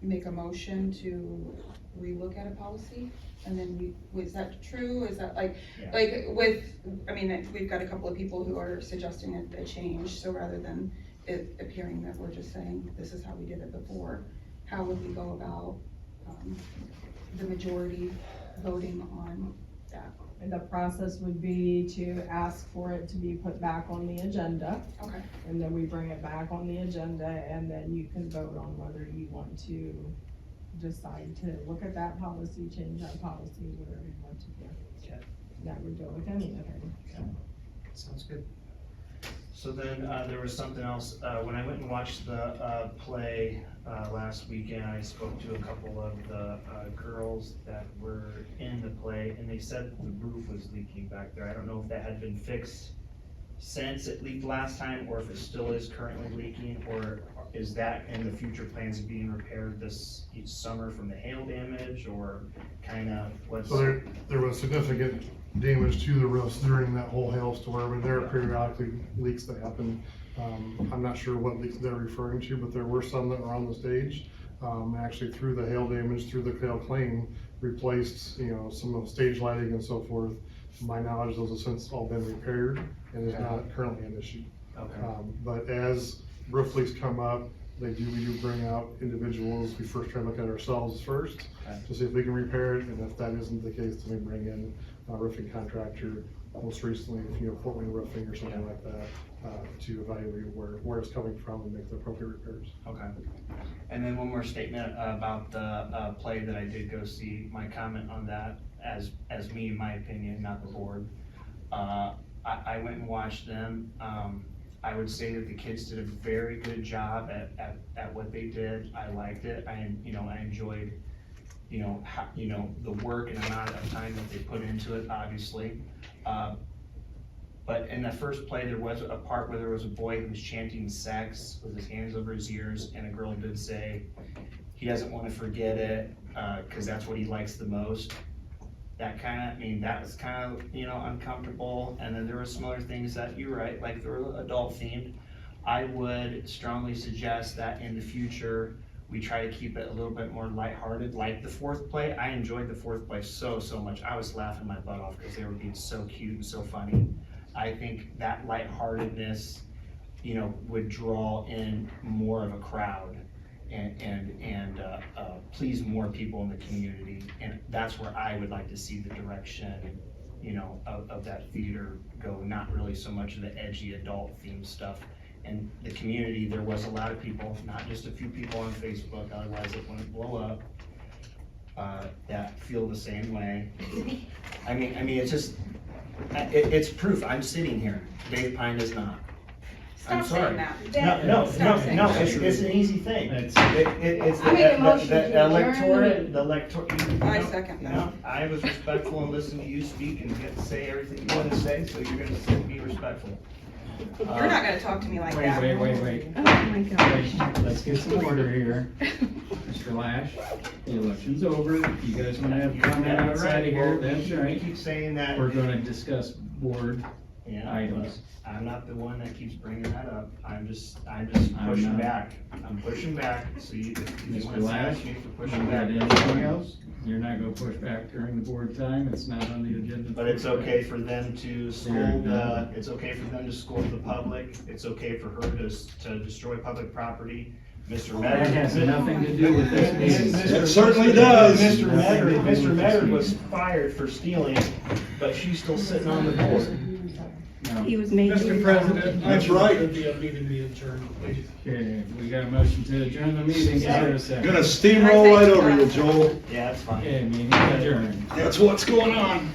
make a motion to relook at a policy? And then is that true? Is that we've got a couple of people who are suggesting a change, so rather than it appearing that we're just saying, this is how we did it before, how would we go about the majority voting on that? And the process would be to ask for it to be put back on the agenda. Okay. And then we bring it back on the agenda, and then you can vote on whether you want to decide to look at that policy, change that policy, whatever you want to do. Okay. That would go with anything. Sounds good. So then, there was something else, when I went and watched the, play, last weekend, I spoke to a couple of the, girls that were in the play, and they said the roof was leaking back there. I don't know if that had been fixed since it leaked last time, or if it still is currently leaking, or is that in the future plans of being repaired each summer from the hail damage, or kinda what's? So there was significant damage to the roofs during that whole hailstorm, and there are periodically leaks that happen. I'm not sure what leaks they're referring to, but there were some that were on the stage. Actually, through the hail damage, through the hail claim, replaced, some of the stage lighting and so forth. To my knowledge, those have since all been repaired and is not currently an issue. Okay. But as roof leaks come up, we do bring out individuals. We first try to look at ourselves first to see if we can repair it, and if that isn't the case, then we bring in a roofing contractor. Most recently, Fort Wayne Roofing or something like that, to evaluate where it's coming from and make the appropriate repairs. Okay. And then one more statement about the play that I did go see. My comment on that, as me, in my opinion, not the board. I went and watched them. I would say that the kids did a very good job at what they did. I liked it. I enjoyed, the work and amount of time that they put into it, obviously. But in the first play, there was a part where there was a boy who was chanting sex with his hands over his ears, and a girl did say he doesn't want to forget it, because that's what he likes the most. That was kind of, uncomfortable. And then there were some other things that, you're right, like they were adult themed. I would strongly suggest that in the future, we try to keep it a little bit more lighthearted, like the fourth play. I enjoyed the fourth play so much. I was laughing my butt off because they were being so cute and so funny. I think that lightheartedness, would draw in more of a crowd. and please more people in the community. And that's where I would like to see the direction, you know, of that theater go, not really so much of the edgy adult themed stuff. And the community, there was a lot of people, not just a few people on Facebook, otherwise it wouldn't blow up, that feel the same way. I mean, it's just, it's proof. I'm sitting here. Dave Pine is not. I'm Stop saying sorry. that. No, Stop saying that. it's an easy thing. It's I make a motion to the electorate. I second that. No, I was respectful and listened to you speak and get to say everything you want to say, so you're gonna be respectful. You're not gonna talk to me like that. Wait. Oh my gosh. Let's get some order here. Mr. Lash, the election's over. If you guys wanna have comment outside of here, that's You right. keep saying that. We're gonna discuss board Yeah, items. but I'm not the one that keeps bringing that up. I'm just I'm pushing not. back. I'm pushing back, so you Mr. want to Lash, ask me for you pushing got back. anything else? You're not gonna push back during the board time, it's not on the agenda. But it's okay for them to scold, done. it's okay for them to scold the public. It's okay for her to destroy public property. Mr. That has Metter. nothing to do with this meeting. It certainly does. Mr. Metter was fired for stealing, but she's still sitting on the board. No. He was made. Mr. President. That's right. The meeting be adjourned, please. Okay, we got a motion to adjourn the meeting, is there a second? Gonna steamroll right over you, Joel. Yeah, that's fine. Okay, meeting adjourned. That's what's going on.